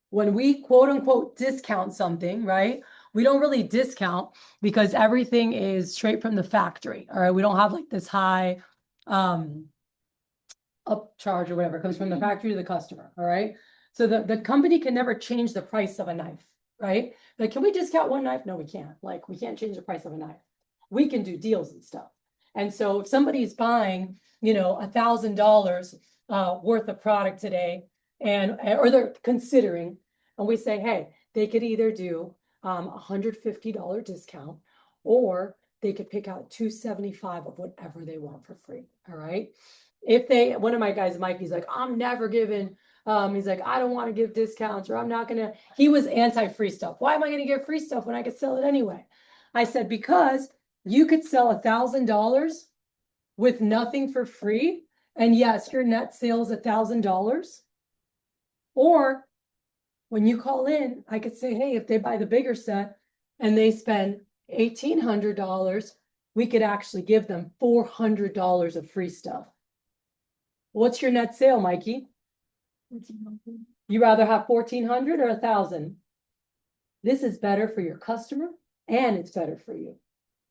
When we quote unquote discount something, right? We don't really discount because everything is straight from the factory. All right. We don't have like this high upcharge or whatever. It comes from the factory to the customer. All right. So the company can never change the price of a knife, right? Like, can we discount one knife? No, we can't. Like, we can't change the price of a knife. We can do deals and stuff. And so if somebody's buying, $1,000 worth of product today, or they're considering, and we say, hey, they could either do $150 discount, or they could pick out $275 of whatever they want for free. All right. One of my guys, Mike, he's like, I'm never giving. He's like, I don't want to give discounts, or I'm not gonna. He was anti-free stuff. Why am I gonna give free stuff when I could sell it anyway? I said, because you could sell $1,000 with nothing for free. And yes, your net sales $1,000. Or when you call in, I could say, hey, if they buy the bigger set and they spend $1,800, we could actually give them $400 of free stuff. What's your net sale, Mikey? 1,400. You rather have 1,400 or 1,000? This is better for your customer and it's better for you.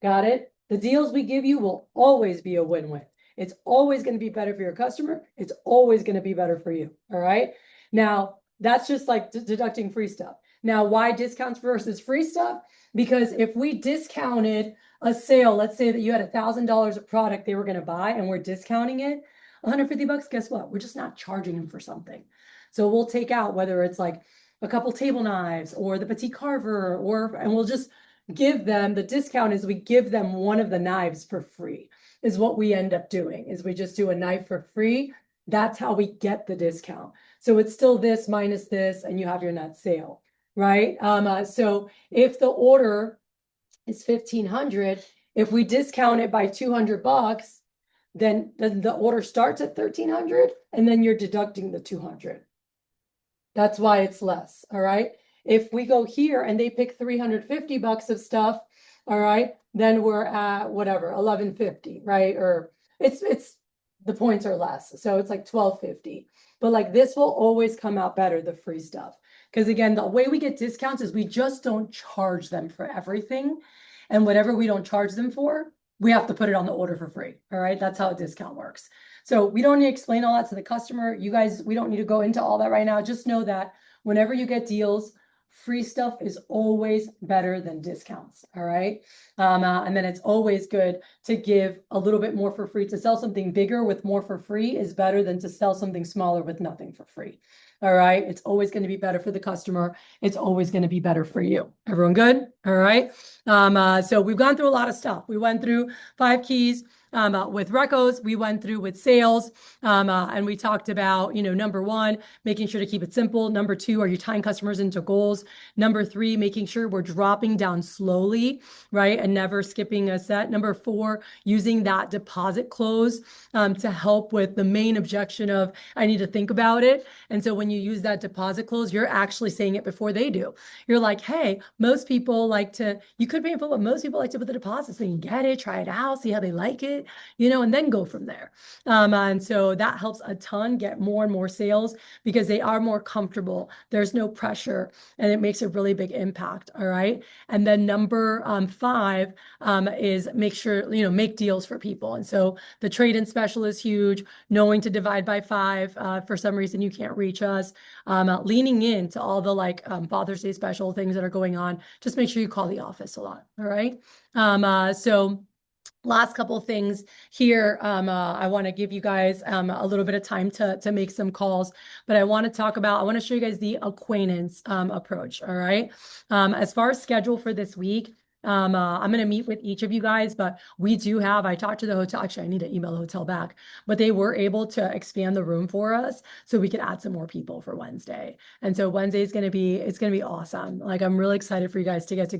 Got it? The deals we give you will always be a win-win. It's always going to be better for your customer. It's always going to be better for you. All right. Now, that's just like deducting free stuff. Now, why discounts versus free stuff? Because if we discounted a sale, let's say that you had $1,000 of product they were going to buy and we're discounting it, $150, guess what? We're just not charging them for something. So we'll take out whether it's like a couple table knives or the petite carver, and we'll just give them the discount is we give them one of the knives for free is what we end up doing is we just do a knife for free. That's how we get the discount. So it's still this minus this and you have your net sale. right? So if the order is 1,500, if we discount it by 200 bucks, then the order starts at 1,300 and then you're deducting the 200. That's why it's less, all right? If we go here and they pick 350 bucks of stuff, all right, then we're at whatever, 1150, right? Or it's the points are less. So it's like 1250. But like this will always come out better, the free stuff. Because again, the way we get discounts is we just don't charge them for everything. And whatever we don't charge them for, we have to put it on the order for free. All right. That's how a discount works. So we don't need to explain all that to the customer. You guys, we don't need to go into all that right now. Just know that whenever you get deals, free stuff is always better than discounts. All right. And then it's always good to give a little bit more for free. To sell something bigger with more for free is better than to sell something smaller with nothing for free. All right. It's always going to be better for the customer. It's always going to be better for you. Everyone good? All right. So we've gone through a lot of stuff. We went through 5 keys. With recos, we went through with sales, and we talked about, number 1, making sure to keep it simple. Number 2, are you tying customers into goals? Number 3, making sure we're dropping down slowly, right? And never skipping a set. Number 4, using that deposit close to help with the main objection of, I need to think about it. And so when you use that deposit close, you're actually saying it before they do. You're like, hey, most people like to, you could pay in full, but most people like to put the deposit so you can get it, try it out, see how they like it, and then go from there. And so that helps a ton get more and more sales because they are more comfortable. There's no pressure and it makes a really big impact. All right. And then number 5 is make sure, make deals for people. And so the trade-in special is huge. Knowing to divide by 5 for some reason you can't reach us. Leaning into all the Father's Day special things that are going on. Just make sure you call the office a lot. All right. So last couple of things here. I want to give you guys a little bit of time to make some calls, but I want to show you guys the acquaintance approach. All right. As far as schedule for this week, I'm going to meet with each of you guys, but I talked to the hotel. Actually, I need to email the hotel back, but they were able to expand the room for us so we could add some more people for Wednesday. And so Wednesday is going to be awesome. Like, I'm really excited for you guys to get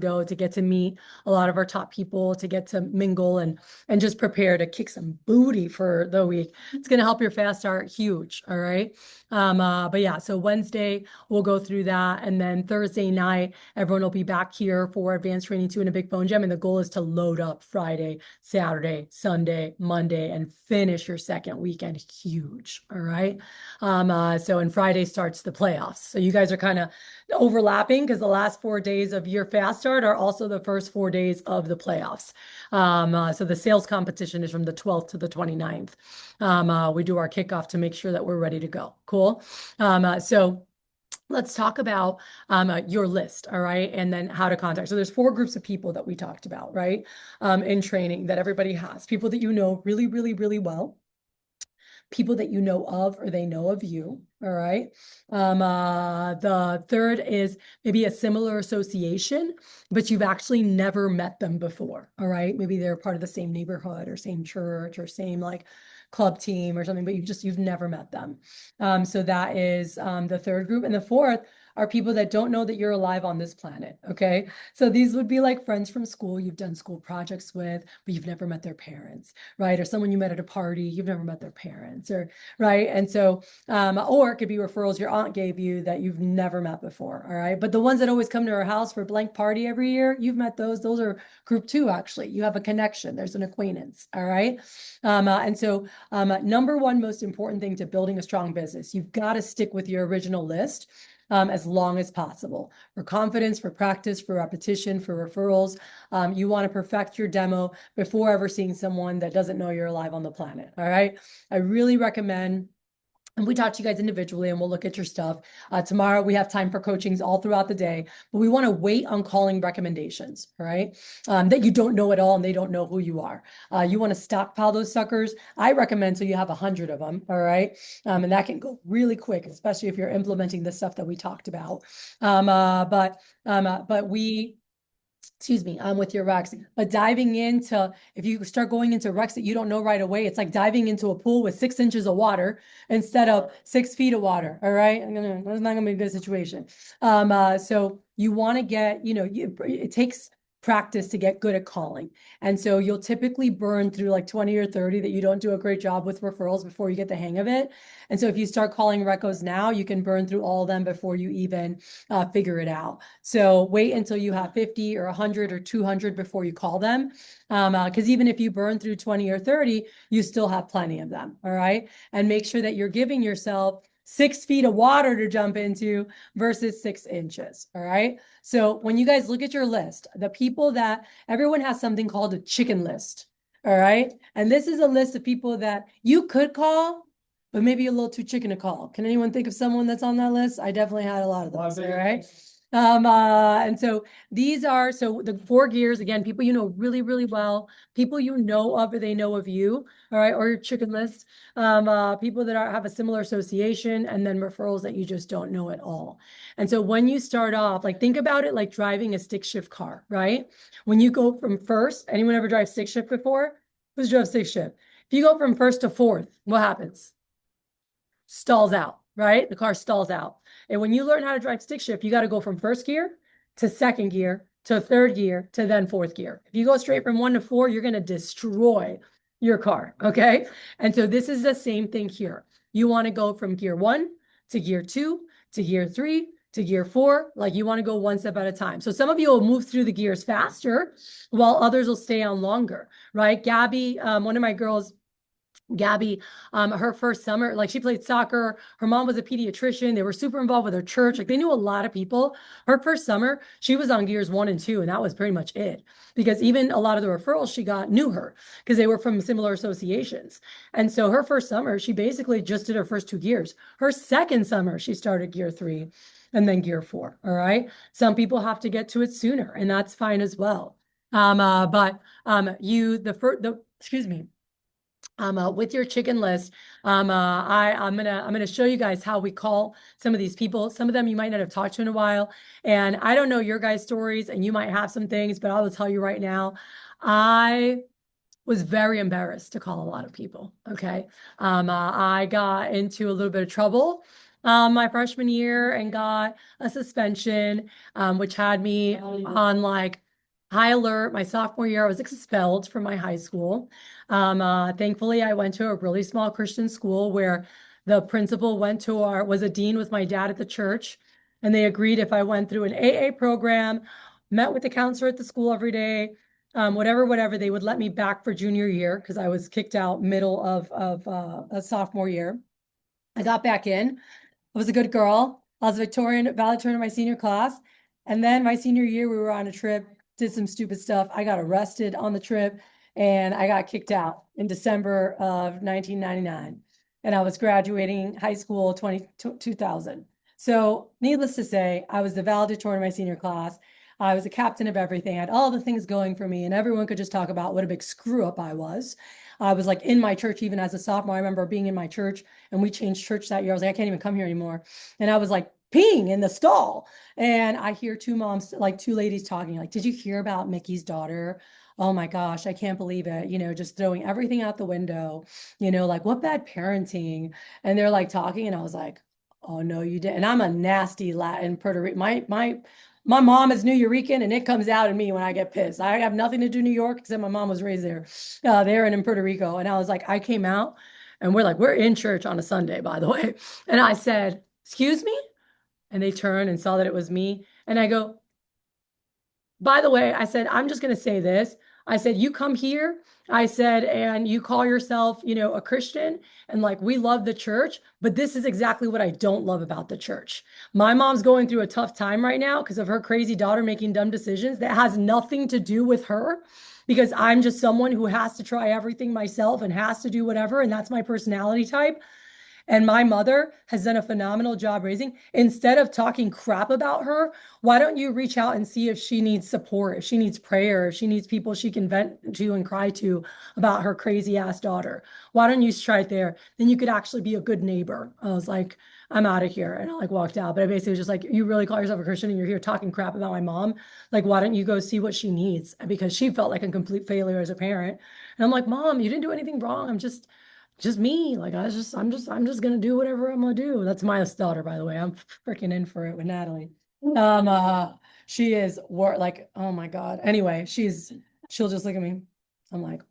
to meet a lot of our top people, to get to mingle and just prepare to kick some booty for the week. It's going to help your fast start huge. All right. But yeah, so Wednesday we'll go through that. And then Thursday night, everyone will be back here for advanced training 2 in a big phone jam. And the goal is to load up Friday, Saturday, Sunday, Monday, and finish your second weekend huge. All right. And Friday starts the playoffs. So you guys are kind of overlapping because the last 4 days of your fast start are also the first 4 days of the playoffs. So the sales competition is from the 12th to the 29th. We do our kickoff to make sure that we're ready to go. Cool. So let's talk about your list, all right? And then how to contact. So there's 4 groups of people that we talked about, right? In training that everybody has. People that you know really, really, really well. People that you know of or they know of you, all right? The third is maybe a similar association, but you've actually never met them before, all right? Maybe they're part of the same neighborhood or same church or same club team or something, but you've never met them. So that is the third group. And the fourth are people that don't know that you're alive on this planet, okay? So these would be like friends from school you've done school projects with, but you've never met their parents, right? Or someone you met at a party, you've never met their parents, or right? And so, or it could be referrals your aunt gave you that you've never met before, all right? But the ones that always come to our house for a blank party every year, you've met those. Those are group 2, actually. You have a connection. There's an acquaintance, all right? And so number 1 most important thing to building a strong business, you've got to stick with your original list as long as possible. For confidence, for practice, for repetition, for referrals. You want to perfect your demo before ever seeing someone that doesn't know you're alive on the planet. All right. I really recommend. And we talk to you guys individually and we'll look at your stuff. Tomorrow we have time for coachings all throughout the day, but we want to wait on calling recommendations, all right? That you don't know at all and they don't know who you are. You want to stockpile those suckers. I recommend so you have 100 of them, all right? And that can go really quick, especially if you're implementing the stuff that we talked about. But we excuse me, with your recs. But diving into, if you start going into recs that you don't know right away, it's like diving into a pool with 6 inches of water instead of 6 feet of water. All right. That's not gonna be a good situation. So you want to get, it takes practice to get good at calling. And so you'll typically burn through like 20 or 30 that you don't do a great job with referrals before you get the hang of it. And so if you start calling recos now, you can burn through all of them before you even figure it out. So wait until you have 50 or 100 or 200 before you call them. Because even if you burn through 20 or 30, you still have plenty of them. All right. And make sure that you're giving yourself 6 feet of water to jump into versus 6 inches. All right. So when you guys look at your list, the people that everyone has something called a chicken list. All right. And this is a list of people that you could call, but maybe a little too chicken to call. Can anyone think of someone that's on that list? I definitely had a lot of those. All right. And so these are, so the 4 gears, again, people you know really, really well, people you know of or they know of you, all right, or your chicken list, people that have a similar association, and then referrals that you just don't know at all. And so when you start off, like think about it like driving a stick shift car, right? When you go from first, anyone ever drive stick shift before? Who's drove stick shift? If you go from first to fourth, what happens? Stalls out, right? The car stalls out. And when you learn how to drive stick shift, you got to go from first gear to second gear to third gear to then fourth gear. If you go straight from 1 to 4, you're going to destroy your car. Okay. And so this is the same thing here. You want to go from gear 1 to gear 2 to gear 3 to gear 4. Like you want to go one step at a time. So some of you will move through the gears faster while others will stay on longer, right? Gabby, one of my girls, Gabby, her first summer, like she played soccer. Her mom was a pediatrician. They were super involved with her church. Like they knew a lot of people. Her first summer, she was on gears 1 and 2, and that was pretty much it. Because even a lot of the referrals she got knew her because they were from similar associations. And so her first summer, she basically just did her first 2 gears. Her second summer, she started gear 3 and then gear 4. All right. Some people have to get to it sooner, and that's fine as well. Excuse me, with your chicken list, I'm gonna show you guys how we call some of these people. Some of them you might not have talked to in a while, and I don't know your guys' stories, and you might have some things, but I will tell you right now, I was very embarrassed to call a lot of people. Okay, I got into a little bit of trouble. My freshman year and got a suspension, which had me on like high alert. My sophomore year, I was expelled from my high school. Thankfully, I went to a really small Christian school where the principal was a dean with my dad at the church. And they agreed if I went through an AA program, met with the counselor at the school every day, whatever, they would let me back for junior year because I was kicked out middle of a sophomore year. I got back in. I was a good girl. I was valedictorian of my senior class. And then my senior year, we were on a trip, did some stupid stuff. I got arrested on the trip and I got kicked out in December of 1999. And I was graduating high school 2000. So needless to say, I was the valedictorian of my senior class. I was a captain of everything. I had all the things going for me, and everyone could just talk about what a big screw up I was. I was like in my church, even as a sophomore. I remember being in my church and we changed church that year. I was like, I can't even come here anymore. And I was like peeing in the stall. And I hear two moms, like two ladies talking, like, did you hear about Mickey's daughter? Oh my gosh, I can't believe it. Just throwing everything out the window, like what bad parenting. And they're like talking. And I was like, oh no, you didn't. And I'm a nasty Latin Puerto Rican. My mom is New Yorican, and it comes out in me when I get pissed. I have nothing to do New York except my mom was raised there, there and in Puerto Rico. And I was like, I came out, and we're in church on a Sunday, by the way. And I said, excuse me? And they turned and saw that it was me. And I go, by the way, I said, I'm just going to say this. I said, you come here, I said, and you call yourself, a Christian, and like, we love the church, but this is exactly what I don't love about the church. My mom's going through a tough time right now because of her crazy daughter making dumb decisions that has nothing to do with her, because I'm just someone who has to try everything myself and has to do whatever. And that's my personality type. And my mother has done a phenomenal job raising. Instead of talking crap about her, why don't you reach out and see if she needs support, if she needs prayer, if she needs people she can vent to and cry to about her crazy ass daughter? Why don't you try it there? Then you could actually be a good neighbor. I was like, I'm out of here. And I like walked out. But I basically was just like, you really call yourself a Christian and you're here talking crap about my mom? Like, why don't you go see what she needs? Because she felt like a complete failure as a parent. And I'm like, Mom, you didn't do anything wrong. I'm just me. Like I'm just gonna do whatever I'm gonna do. That's my daughter, by the way. I'm freaking in for it with Natalie. She is like, oh my God. Anyway, she'll just look at me. I'm like,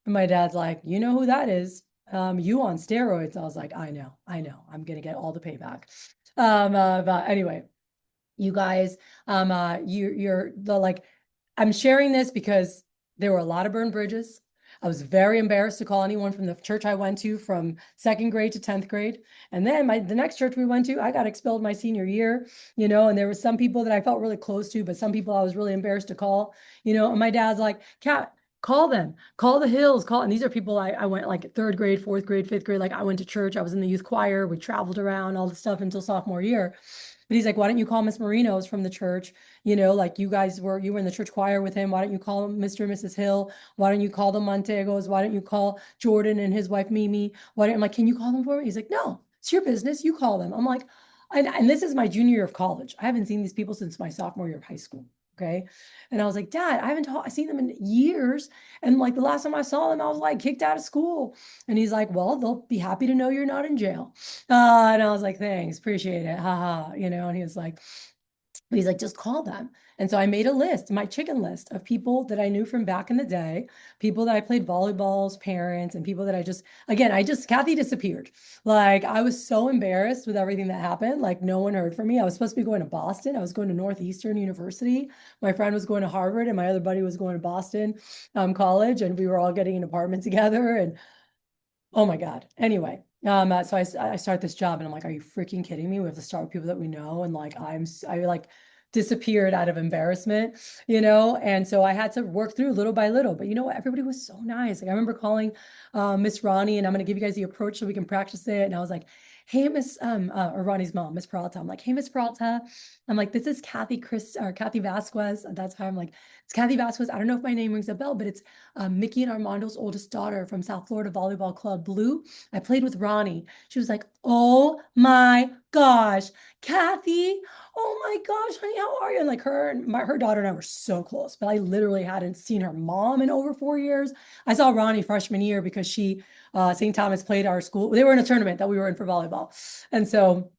and my dad's like, you know who that is? You on steroids. I was like, I know. I'm gonna get all the payback. But anyway, you guys, you're the like, I'm sharing this because there were a lot of burned bridges. I was very embarrassed to call anyone from the church I went to from second grade to 10th grade. And then the next church we went to, I got expelled my senior year, and there were some people that I felt really close to, but some people I was really embarrassed to call, and my dad's like, Kat, call them, call the Hills, call. And these are people I went like third grade, fourth grade, fifth grade. Like I went to church, I was in the youth choir, we traveled around, all the stuff until sophomore year. But he's like, why don't you call Miss Marino's from the church? Like you were in the church choir with him. Why don't you call Mr. and Mrs. Hill? Why don't you call the Montegos? Why don't you call Jordan and his wife Mimi? I'm like, can you call them for me? He's like, no, it's your business. You call them. I'm like, and this is my junior year of college. I haven't seen these people since my sophomore year of high school. Okay. And I was like, Dad, I've seen them in years. And like the last time I saw them, I was like kicked out of school. And he's like, well, they'll be happy to know you're not in jail. And I was like, thanks, appreciate it. Haha, and he's like, just call them. And so I made a list, my chicken list of people that I knew from back in the day, people that I played volleyball's parents, and people that Kathy disappeared. Like I was so embarrassed with everything that happened. Like no one heard from me. I was supposed to be going to Boston. I was going to Northeastern University. My friend was going to Harvard and my other buddy was going to Boston College. And we were all getting an apartment together. And oh my God. Anyway, so I start this job and I'm like, are you freaking kidding me? We have to start with people that we know. And like, I like disappeared out of embarrassment, And so I had to work through little by little, but you know what? Everybody was so nice. Like I remember calling, Miss Ronnie, and I'm going to give you guys the approach so we can practice it. And I was like, hey, or Ronnie's mom, Miss Peralta. I'm like, hey, Miss Peralta. I'm like, this is Kathy Vasquez. At that time, I'm like, it's Kathy Vasquez. I don't know if my name rings a bell, but it's Mickey and Armando's oldest daughter from South Florida Volleyball Club, Blue. I played with Ronnie. She was like, oh my gosh, Kathy, oh my gosh, honey, how are you? And like her daughter and I were so close, but I literally hadn't seen her mom in over 4 years. I saw Ronnie freshman year because St. Thomas played our school. They were in a tournament that we were in for volleyball. And so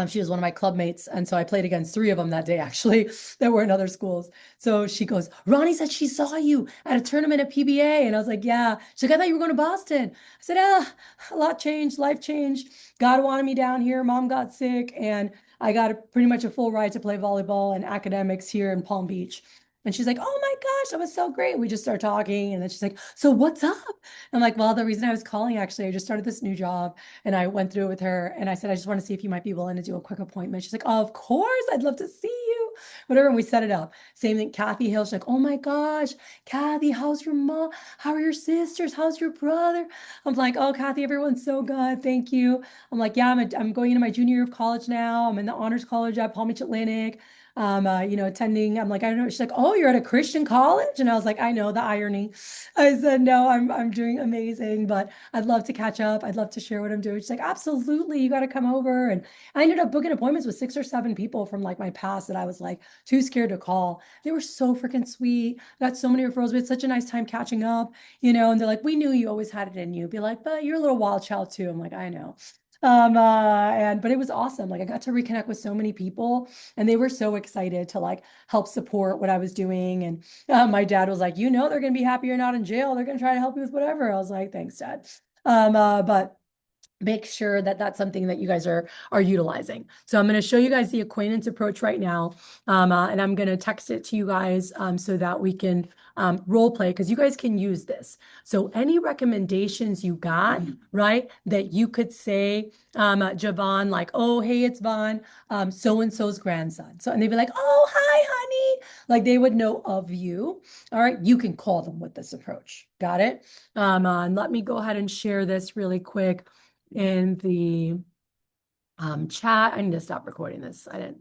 she was one of my club mates. And so I played against 3 of them that day, actually, that were in other schools. So she goes, Ronnie said she saw you at a tournament at PBA. And I was like, yeah. She's like, I thought you were going to Boston. I said, a lot changed, life changed. God wanted me down here. Mom got sick. And I got pretty much a full ride to play volleyball and academics here in Palm Beach. And she's like, oh my gosh, that was so great. We just started talking. And then she's like, so what's up? I'm like, well, the reason I was calling, actually, I just started this new job. And I went through it with her and I said, I just want to see if you might be willing to do a quick appointment. She's like, oh, of course, I'd love to see you. Whatever. And we set it up. Same thing. Kathy Hill. She's like, oh my gosh, Kathy, how's your mom? How are your sisters? How's your brother? I'm like, oh, Kathy, everyone's so good. Thank you. I'm like, yeah, I'm going into my junior year of college now. I'm in the honors college at Palm Beach Atlantic. Attending. I'm like, I don't know. She's like, oh, you're at a Christian college? And I was like, I know the irony. I said, no, I'm doing amazing, but I'd love to catch up. I'd love to share what I'm doing. She's like, absolutely, you got to come over. And I ended up booking appointments with 6 or 7 people from like my past that I was like too scared to call. They were so freaking sweet. Got so many referrals. We had such a nice time catching up, and they're like, we knew you always had it in you. Be like, but you're a little wild child too. I'm like, I know. But it was awesome. Like I got to reconnect with so many people and they were so excited to like help support what I was doing. And my dad was like, they're going to be happy you're not in jail. They're going to try to help you with whatever. I was like, thanks, Dad. But make sure that that's something that you guys are utilizing. So I'm going to show you guys the acquaintance approach right now. And I'm going to text it to you guys so that we can role play because you guys can use this. So any recommendations you got, right, that you could say, Javon, like, oh, hey, it's Vaughn, so-and-so's grandson. So, and they'd be like, oh, hi, honey. Like they would know of you. All right. You can call them with this approach. Got it? And let me go ahead and share this really quick in the chat. I need to stop recording this. I didn't